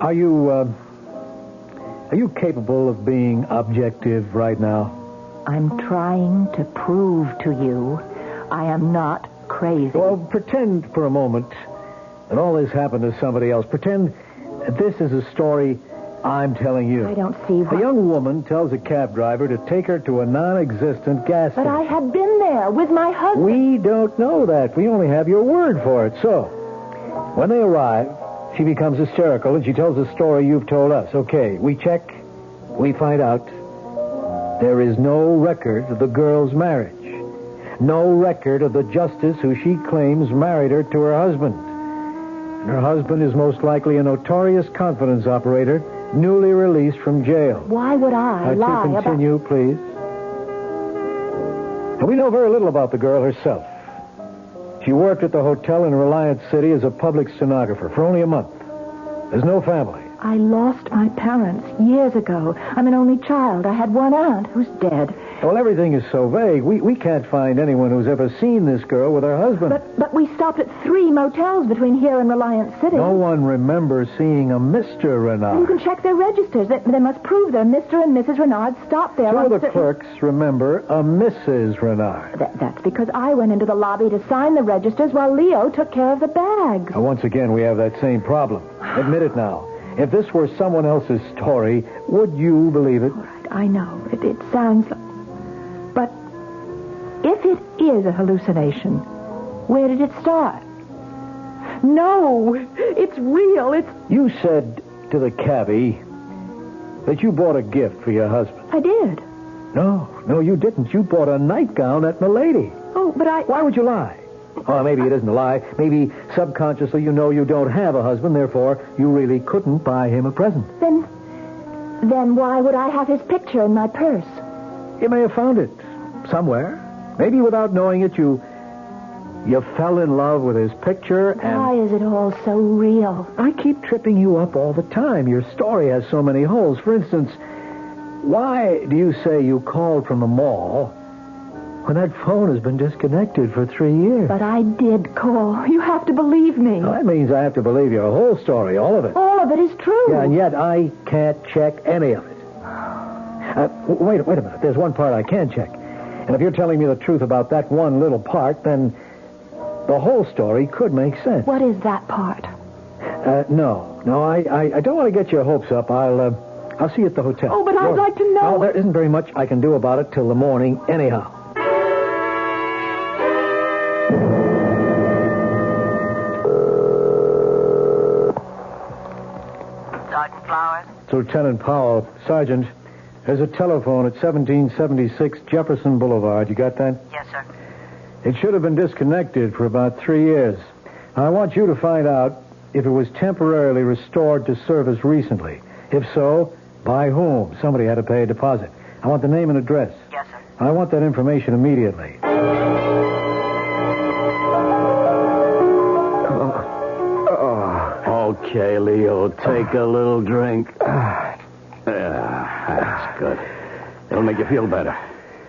Speaker 6: Are you capable of being objective right now?
Speaker 2: I'm trying to prove to you I am not crazy.
Speaker 6: Well, pretend for a moment that all this happened to somebody else. Pretend this is a story I'm telling you.
Speaker 2: I don't see
Speaker 6: A
Speaker 2: why.
Speaker 6: young woman tells a cab driver to take her to a non-existent gas
Speaker 2: But
Speaker 6: station.
Speaker 2: I had been there with my husband.
Speaker 6: We don't know that. We only have your word for it. So, when they arrive, she becomes hysterical and she tells the story you've told us. Okay, we check. We find out there is no record of the girl's marriage. No record of the justice who she claims married her to her husband. And her husband is most likely a notorious confidence operator, newly released from jail.
Speaker 2: Why would I lie
Speaker 6: to continue, please. And we know very little about the girl herself. She worked at the hotel in Reliance City as a public stenographer for only a month. There's no family.
Speaker 2: I lost my parents years ago. I'm an only child. I had one aunt who's dead.
Speaker 6: Well, everything is so vague. We can't find anyone who's ever seen this girl with her husband.
Speaker 2: But we stopped at 3 motels between here and Reliance City.
Speaker 6: No one remembers seeing a Mr. Renard.
Speaker 2: You can check their registers. They must prove they're Mr. and Mrs. Renard stopped there.
Speaker 6: Two
Speaker 2: on
Speaker 6: of the
Speaker 2: certain-
Speaker 6: clerks remember a Mrs. Renard.
Speaker 2: That's because I went into the lobby to sign the registers while Leo took care of the bags.
Speaker 6: Now, once again, we have that same problem. Admit it now. If this were someone else's story, would you believe it?
Speaker 2: All right, I know. It sounds like... But if it is a hallucination, where did it start? No, it's real.
Speaker 6: You said to the cabbie that you bought a gift for your husband.
Speaker 2: I did.
Speaker 6: No, you didn't. You bought a nightgown at Milady.
Speaker 2: Oh, but I...
Speaker 6: Why would you lie? Oh, maybe it isn't a lie. Maybe subconsciously you know you don't have a husband, therefore you really couldn't buy him a present.
Speaker 2: Then why would I have his picture in my purse?
Speaker 6: You may have found it somewhere. Maybe without knowing it, you fell in love with his picture and...
Speaker 2: Why is it all so real?
Speaker 6: I keep tripping you up all the time. Your story has so many holes. For instance, why do you say you called from the mall when that phone has been disconnected for 3 years?
Speaker 2: But I did call. You have to believe me.
Speaker 6: Well, that means I have to believe your whole story, all of it.
Speaker 2: All of it is true.
Speaker 6: Yeah, and yet I can't check any of it. Wait a minute. There's one part I can check. And if you're telling me the truth about that one little part, then the whole story could make sense.
Speaker 2: What is that part?
Speaker 6: No, I don't want to get your hopes up. I'll see you at the hotel.
Speaker 2: Oh, but I'd like to know.
Speaker 6: No, there isn't very much I can do about it till the morning anyhow.
Speaker 11: Sergeant Flowers?
Speaker 6: It's Lieutenant Powell. Sergeant, there's a telephone at 1776 Jefferson Boulevard. You got that?
Speaker 11: Yes, sir.
Speaker 6: It should have been disconnected for about 3 years. I want you to find out if it was temporarily restored to service recently. If so, by whom? Somebody had to pay a deposit. I want the name and address.
Speaker 11: Yes, sir.
Speaker 6: I want that information immediately.
Speaker 3: Okay, Leo, take a little drink. That's good. It'll make you feel better.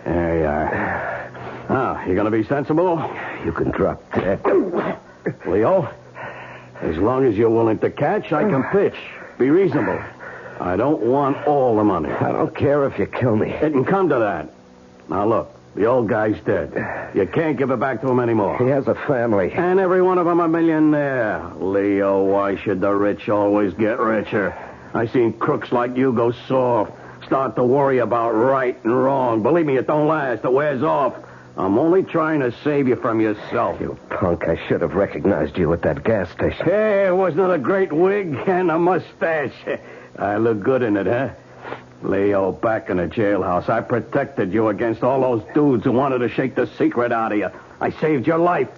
Speaker 3: There you are. Now, you gonna be sensible?
Speaker 4: You can drop that.
Speaker 3: Leo, as long as you're willing to catch, I can pitch. Be reasonable. I don't want all the money.
Speaker 4: I don't care if you kill me.
Speaker 3: It can come to that. Now, look, the old guy's dead. You can't give it back to him anymore.
Speaker 4: He has a family.
Speaker 3: And every one of them a millionaire. Leo, why should the rich always get richer? I seen crooks like you go soft. Start to worry about right and wrong. Believe me, it don't last. It wears off. I'm only trying to save you from yourself.
Speaker 4: You punk, I should have recognized you at that gas station.
Speaker 3: Hey, wasn't it a great wig and a mustache? I look good in it, huh? Leo, back in the jailhouse, I protected you against all those dudes who wanted to shake the secret out of you. I saved your life.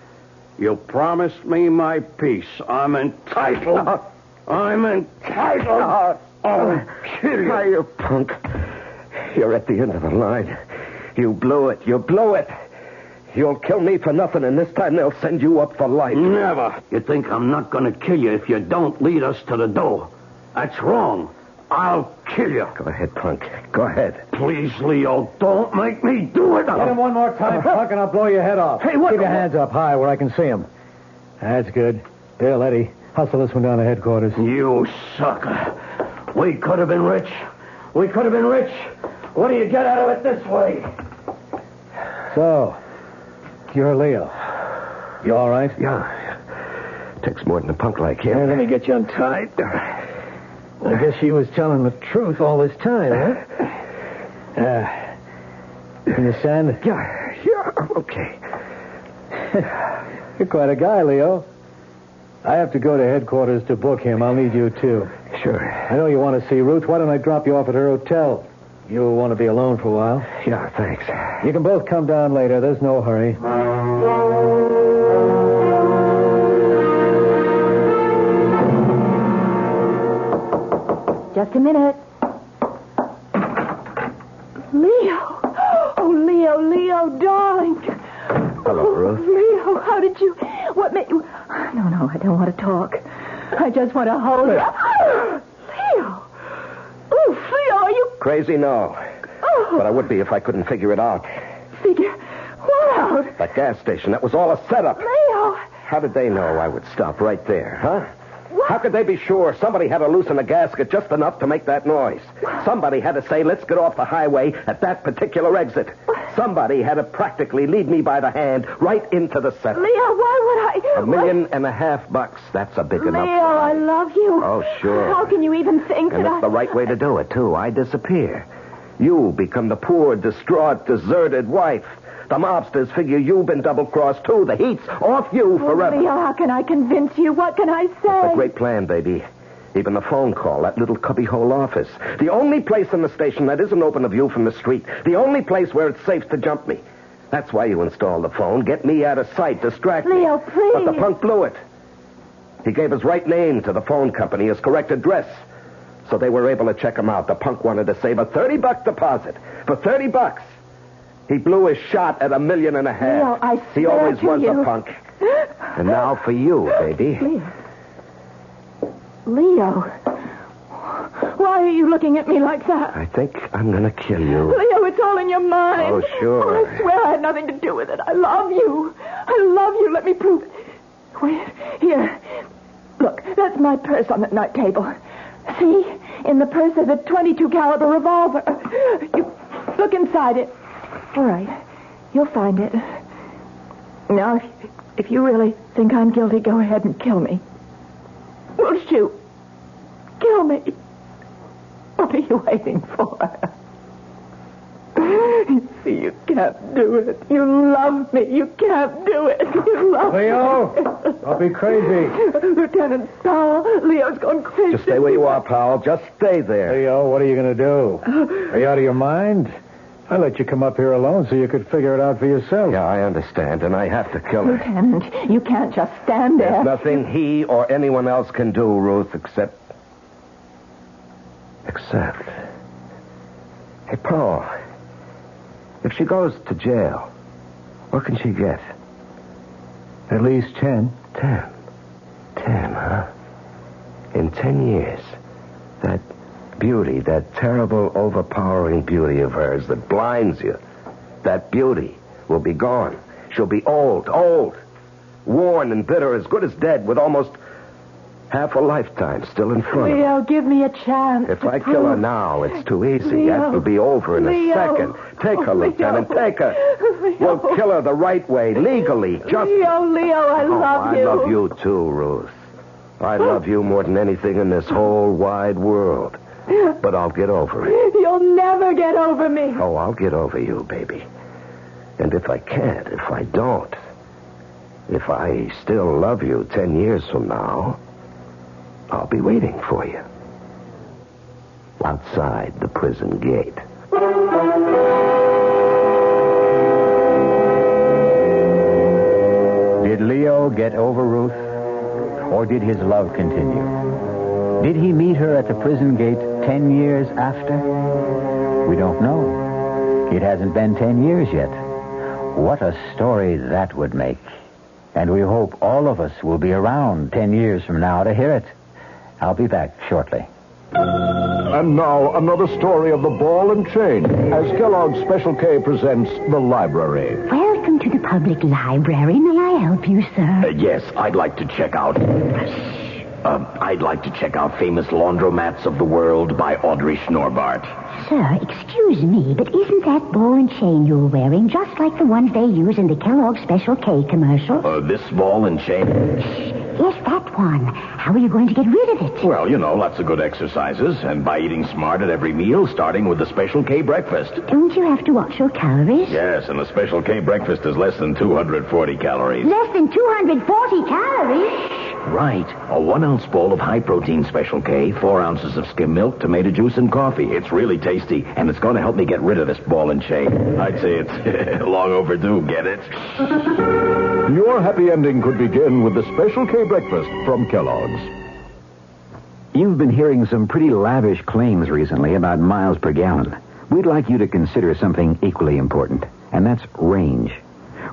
Speaker 3: You promised me my peace. I'm entitled. I'm entitled. I'll kill you.
Speaker 4: Now, you punk. You're at the end of the line. You blew it. You blew it. You'll kill me for nothing, and this time they'll send you up for life.
Speaker 3: Never. You think I'm not going to kill you if you don't lead us to the door. That's wrong. I'll kill you.
Speaker 4: Go ahead, punk. Go ahead.
Speaker 3: Please, Leo, don't make me do it.
Speaker 6: Get him one more time, punk, and I'll blow your head off.
Speaker 3: Hey, what?
Speaker 6: Keep your hands up high where I can see him. That's good. Bill, Eddie, hustle this one down to headquarters.
Speaker 3: You sucker. We could have been rich. We could have been rich. What do you get out of it this way?
Speaker 6: So, you're Leo. You all right?
Speaker 4: Yeah. Takes more than a punk like him.
Speaker 6: Here, let me get you untied. I guess she was telling the truth all this time, huh? Understand?
Speaker 4: Yeah, okay.
Speaker 6: You're quite a guy, Leo. I have to go to headquarters to book him. I'll need you, too.
Speaker 4: Sure.
Speaker 6: I know you want to see Ruth. Why don't I drop you off at her hotel? You'll want to be alone for a while.
Speaker 4: Yeah, thanks.
Speaker 6: You can both come down later. There's no hurry.
Speaker 2: Just a minute. Leo. Oh, Leo, darling.
Speaker 4: Hello, Ruth.
Speaker 2: Leo, how did you... What made you... No, I don't want to talk. I just want to hold you. Leo. Oh, Leo, are you...
Speaker 4: Crazy? No.
Speaker 2: Oh.
Speaker 4: But I would be if I couldn't figure it out.
Speaker 2: Figure what out?
Speaker 4: That gas station, that was all a setup.
Speaker 2: Leo.
Speaker 4: How did they know I would stop right there, huh?
Speaker 2: What?
Speaker 4: How could they be sure? Somebody had to loosen the gasket just enough to make that noise. Somebody had to say, let's get off the highway at that particular exit. Somebody had to practically lead me by the hand right into the setup.
Speaker 2: Leo, why would I...
Speaker 4: $1.5 million. That's a big enough...
Speaker 2: Leo, I love you.
Speaker 4: Oh, sure.
Speaker 2: How can you even think
Speaker 4: And
Speaker 2: that
Speaker 4: it's the right way to do it, too. I disappear. You become the poor, distraught, deserted wife. The mobsters figure you've been double-crossed, too. The heat's off you forever.
Speaker 2: Leo, how can I convince you? What can I say?
Speaker 4: It's a great plan, baby. Even the phone call, that little cubbyhole office. The only place in the station that isn't open to view from the street. The only place where it's safe to jump me. That's why you installed the phone. Get me out of sight, distract me.
Speaker 2: Leo, please.
Speaker 4: But the punk blew it. He gave his right name to the phone company, his correct address. So they were able to check him out. The punk wanted to save a $30 deposit. For $30. He blew his shot at $1.5 million.
Speaker 2: Leo, I swear
Speaker 4: He always
Speaker 2: to
Speaker 4: was
Speaker 2: you.
Speaker 4: a punk. And now for you, baby.
Speaker 2: Leo. Why are you looking at me like that?
Speaker 4: I think I'm going to kill you.
Speaker 2: Leo, it's all in your mind.
Speaker 4: Oh, sure.
Speaker 2: Oh, I swear I had nothing to do with it. I love you. I love you. Let me prove it. Wait, here. Look, that's my purse on the night table. See? In the purse there's a .22 caliber revolver. You look inside it. All right. You'll find it. Now, if you really think I'm guilty, go ahead and kill me. We'll shoot. Kill me. What are you waiting for? You see, you can't do it. You love me. You can't do it. You love
Speaker 6: Leo,
Speaker 2: me.
Speaker 6: don't be crazy.
Speaker 2: Lieutenant Powell, Leo's gone crazy.
Speaker 4: Just stay where you are, pal. Just stay there.
Speaker 6: Leo, what are you going to do? Are you out of your mind? I let you come up here alone so you could figure it out for yourself.
Speaker 4: Yeah, I understand, and I have to kill her.
Speaker 2: Lieutenant, you can't just stand there.
Speaker 4: There's nothing he or anyone else can do, Ruth, except... Hey, Paul, if she goes to jail, what can she get?
Speaker 6: At least 10.
Speaker 4: 10, huh? In 10 years, that beauty, that terrible, overpowering beauty of hers that blinds you, that beauty will be gone. She'll be old, worn and bitter, as good as dead, with almost half a lifetime still in front of her.
Speaker 2: Leo, give me a chance.
Speaker 4: If I kill her now, it's too easy.
Speaker 2: Leo.
Speaker 4: That will be over in a second. Take her, Lieutenant, take her. We'll kill her the right way, legally. Just...
Speaker 2: Leo, I love you.
Speaker 4: I love you too, Ruth. I love you more than anything in this whole wide world. But I'll get over it.
Speaker 2: You'll never get over me.
Speaker 4: Oh, I'll get over you, baby. And if I can't, if I don't, if I still love you 10 years from now, I'll be waiting for you. Outside the prison gate.
Speaker 1: Did Leo get over Ruth? Or did his love continue? Did he meet her at the prison gate 10 years after? We don't know. It hasn't been 10 years yet. What a story that would make. And we hope all of us will be around 10 years from now to hear it. I'll be back shortly.
Speaker 9: And now, another story of the ball and chain, as Kellogg's Special K presents The Library.
Speaker 8: Welcome to the public library. May I help you, sir?
Speaker 4: Yes, I'd like to check out. I'd like to check out Famous Laundromats of the World by Audrey Schnorbart.
Speaker 8: Sir, excuse me, but isn't that ball and chain you're wearing just like the ones they use in the Kellogg's Special K commercial?
Speaker 4: This ball and chain?
Speaker 8: Yes, that one. How are you going to get rid of it?
Speaker 4: Well, lots of good exercises, and by eating smart at every meal, starting with the Special K breakfast.
Speaker 8: Don't you have to watch your calories?
Speaker 4: Yes, and the Special K breakfast is less than 240 calories.
Speaker 8: Less than 240 calories?
Speaker 4: Right. A 1-ounce bowl of high-protein Special K, 4 ounces of skim milk, tomato juice, and coffee. It's really tasty, and it's going to help me get rid of this ball and chain. I'd say it's long overdue, get it?
Speaker 12: Your happy ending could begin with the Special K breakfast from Kellogg's.
Speaker 7: You've been hearing some pretty lavish claims recently about miles per gallon. We'd like you to consider something equally important, and that's range.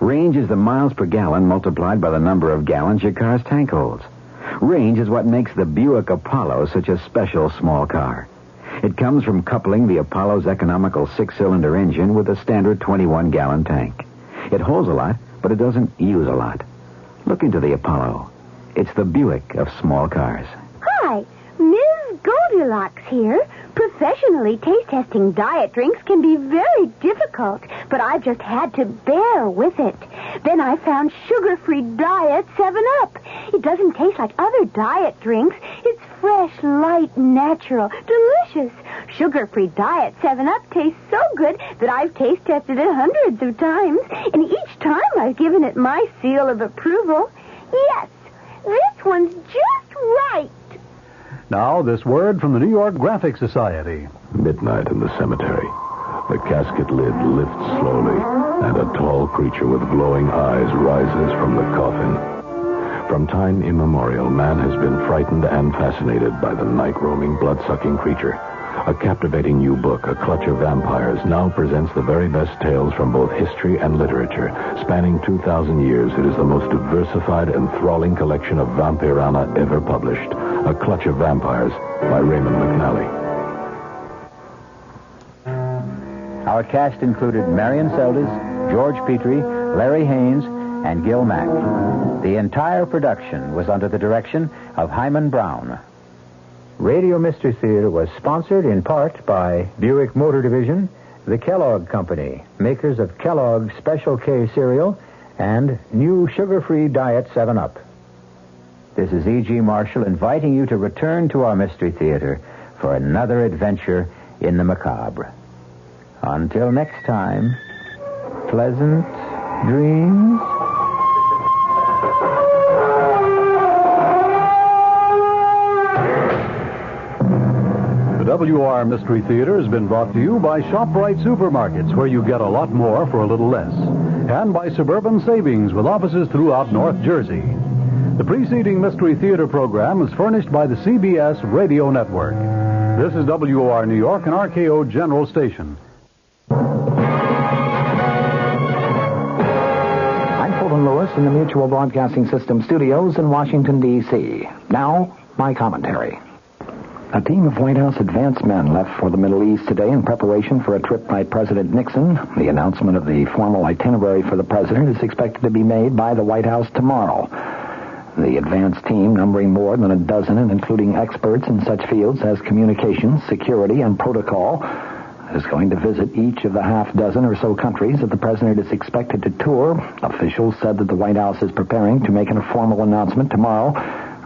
Speaker 7: Range is the miles per gallon multiplied by the number of gallons your car's tank holds. Range is what makes the Buick Apollo such a special small car. It comes from coupling the Apollo's economical 6-cylinder engine with a standard 21-gallon tank. It holds a lot, but it doesn't use a lot. Look into the Apollo. It's the Buick of small cars.
Speaker 8: Hi, Ms. Goldilocks here. Professionally taste-testing diet drinks can be very difficult, but I've just had to bear with it. Then I found sugar-free Diet 7-Up. It doesn't taste like other diet drinks. It's fresh, light, natural, delicious. Sugar-free Diet 7-Up tastes so good that I've taste-tested it hundreds of times, and each time I've given it my seal of approval. Yes, this one's just right.
Speaker 9: Now, this word from the New York Graphic Society.
Speaker 12: Midnight in the cemetery. The casket lid lifts slowly, and a tall creature with glowing eyes rises from the coffin. From time immemorial, man has been frightened and fascinated by the night-roaming, blood-sucking creature. A captivating new book, A Clutch of Vampires, now presents the very best tales from both history and literature. Spanning 2,000 years, it is the most diversified, enthralling collection of vampirana ever published. A Clutch of Vampires by Raymond McNally.
Speaker 1: Our cast included Marion Seldes, George Petrie, Larry Haynes, and Gil Mack. The entire production was under the direction of Hyman Brown. Radio Mystery Theater was sponsored in part by Buick Motor Division, the Kellogg Company, makers of Kellogg's Special K cereal, and new sugar-free Diet 7-Up. This is E.G. Marshall inviting you to return to our Mystery Theater for another adventure in the macabre. Until next time, pleasant dreams.
Speaker 9: The WR Mystery Theater has been brought to you by ShopRite Supermarkets, where you get a lot more for a little less, and by Suburban Savings, with offices throughout North Jersey. The preceding Mystery Theater program is furnished by the CBS Radio Network. This is WR New York and RKO General Station.
Speaker 13: I'm Fulton Lewis in the Mutual Broadcasting System studios in Washington, D.C. Now, my commentary. A team of White House advance men left for the Middle East today in preparation for a trip by President Nixon. The announcement of the formal itinerary for the president is expected to be made by the White House tomorrow. The advance team, numbering more than a dozen and including experts in such fields as communications, security, and protocol, is going to visit each of the half-dozen or so countries that the president is expected to tour. Officials said that the White House is preparing to make a formal announcement tomorrow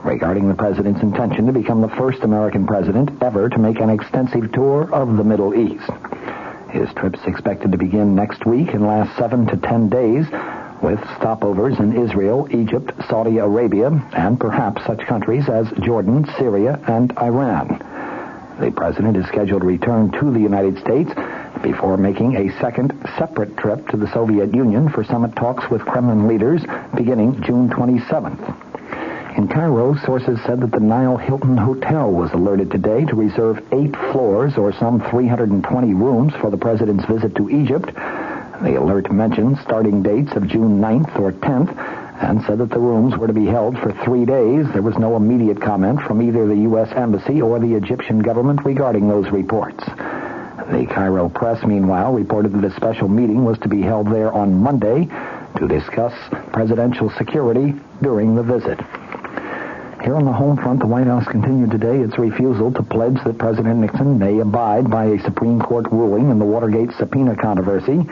Speaker 13: regarding the president's intention to become the first American president ever to make an extensive tour of the Middle East. His trip's expected to begin next week and last 7 to 10 days, with stopovers in Israel, Egypt, Saudi Arabia, and perhaps such countries as Jordan, Syria, and Iran. The president is scheduled to return to the United States before making a second separate trip to the Soviet Union for summit talks with Kremlin leaders beginning June 27th. In Cairo, sources said that the Nile Hilton Hotel was alerted today to reserve 8 floors or some 320 rooms for the president's visit to Egypt. The alert mentioned starting dates of June 9th or 10th and said that the rooms were to be held for 3 days. There was no immediate comment from either the U.S. Embassy or the Egyptian government regarding those reports. The Cairo press, meanwhile, reported that a special meeting was to be held there on Monday to discuss presidential security during the visit. Here on the home front, the White House continued today its refusal to pledge that President Nixon may abide by a Supreme Court ruling in the Watergate subpoena controversy.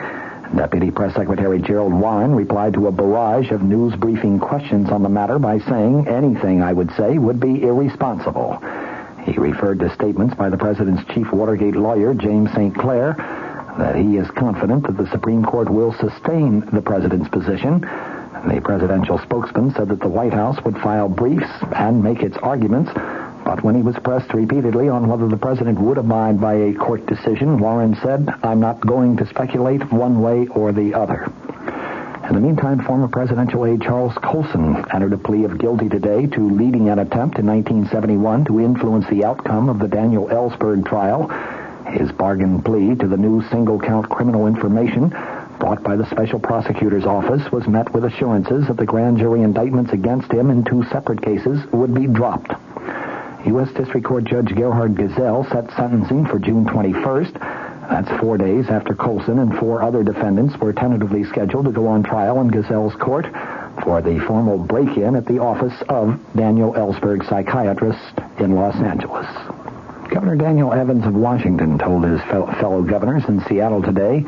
Speaker 13: Deputy Press Secretary Gerald Warren replied to a barrage of news briefing questions on the matter by saying anything I would say would be irresponsible. He referred to statements by the president's chief Watergate lawyer, James St. Clair, that he is confident that the Supreme Court will sustain the president's position. The presidential spokesman said that the White House would file briefs and make its arguments, but when he was pressed repeatedly on whether the president would abide by a court decision, Warren said, "I'm not going to speculate one way or the other." In the meantime, former presidential aide Charles Colson entered a plea of guilty today to leading an attempt in 1971 to influence the outcome of the Daniel Ellsberg trial. His bargain plea to the new single-count criminal information brought by the Special Prosecutor's Office was met with assurances that the grand jury indictments against him in 2 separate cases would be dropped. U.S. District Court Judge Gerhard Gesell set sentencing for June 21st. That's 4 days after Colson and 4 other defendants were tentatively scheduled to go on trial in Gesell's court for the formal break-in at the office of Daniel Ellsberg, psychiatrist in Los Angeles. Governor Daniel Evans of Washington told his fellow governors in Seattle today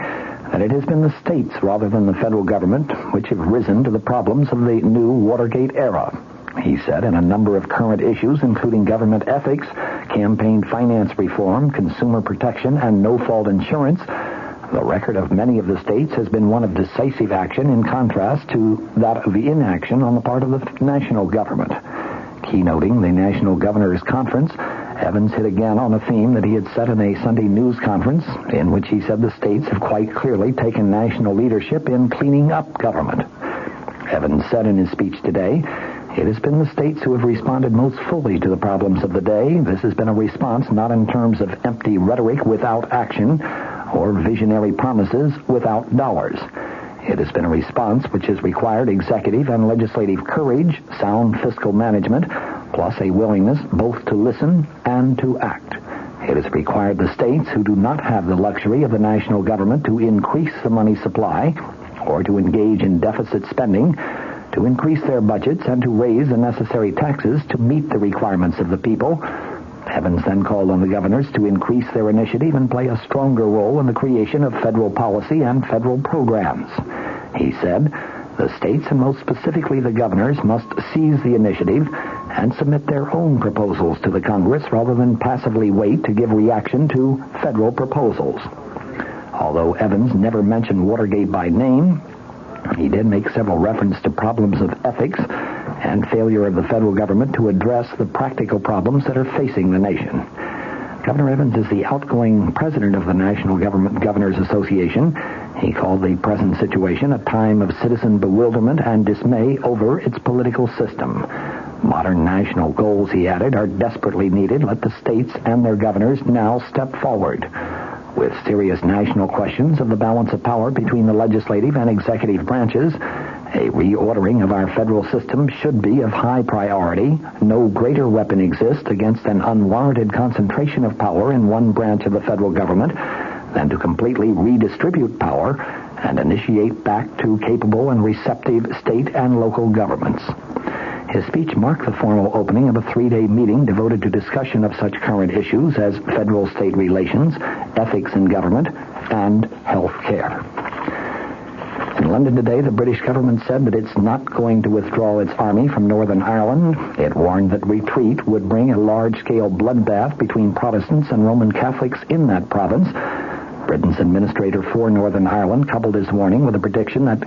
Speaker 13: that it has been the states rather than the federal government which have risen to the problems of the new Watergate era. He said in a number of current issues, including government ethics, campaign finance reform, consumer protection, and no-fault insurance, the record of many of the states has been one of decisive action in contrast to that of inaction on the part of the national government. Keynoting the National Governors Conference, Evans hit again on a theme that he had set in a Sunday news conference in which he said the states have quite clearly taken national leadership in cleaning up government. Evans said in his speech today, "It has been the states who have responded most fully to the problems of the day. This has been a response not in terms of empty rhetoric without action or visionary promises without dollars. It has been a response which has required executive and legislative courage, sound fiscal management, plus a willingness both to listen and to act. It has required the states who do not have the luxury of the national government to increase the money supply or to engage in deficit spending, to increase their budgets and to raise the necessary taxes to meet the requirements of the people." Evans then called on the governors to increase their initiative and play a stronger role in the creation of federal policy and federal programs. He said, "The states, and most specifically the governors, must seize the initiative and submit their own proposals to the Congress rather than passively wait to give reaction to federal proposals." Although Evans never mentioned Watergate by name, he did make several references to problems of ethics and failure of the federal government to address the practical problems that are facing the nation. Governor Evans is the outgoing president of the National Governors Association. He called the present situation a time of citizen bewilderment and dismay over its political system. Modern national goals, he added, are desperately needed. Let the states and their governors now step forward. With serious national questions of the balance of power between the legislative and executive branches, a reordering of our federal system should be of high priority. No greater weapon exists against an unwarranted concentration of power in one branch of the federal government than to completely redistribute power and initiate back to capable and receptive state and local governments. His speech marked the formal opening of a 3-day meeting devoted to discussion of such current issues as federal-state relations, ethics in government, and health care. In London today, the British government said that it's not going to withdraw its army from Northern Ireland. It warned that retreat would bring a large-scale bloodbath between Protestants and Roman Catholics in that province. Britain's administrator for Northern Ireland coupled his warning with a prediction that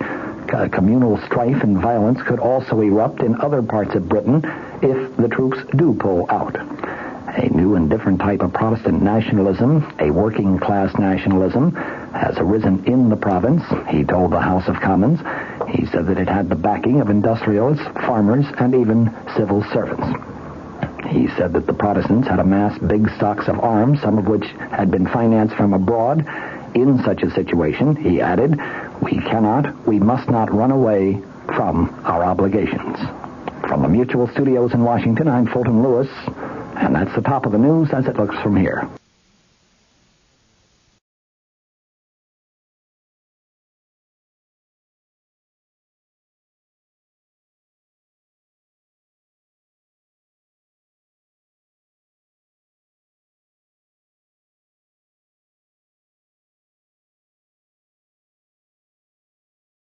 Speaker 13: communal strife and violence could also erupt in other parts of Britain if the troops do pull out. A new and different type of Protestant nationalism, a working-class nationalism, has arisen in the province, he told the House of Commons. He said that it had the backing of industrialists, farmers, and even civil servants. He said that the Protestants had amassed big stocks of arms, some of which had been financed from abroad. In such a situation, he added, we must not run away from our obligations. From the Mutual Studios in Washington, I'm Fulton Lewis, and that's the top of the news as it looks from here.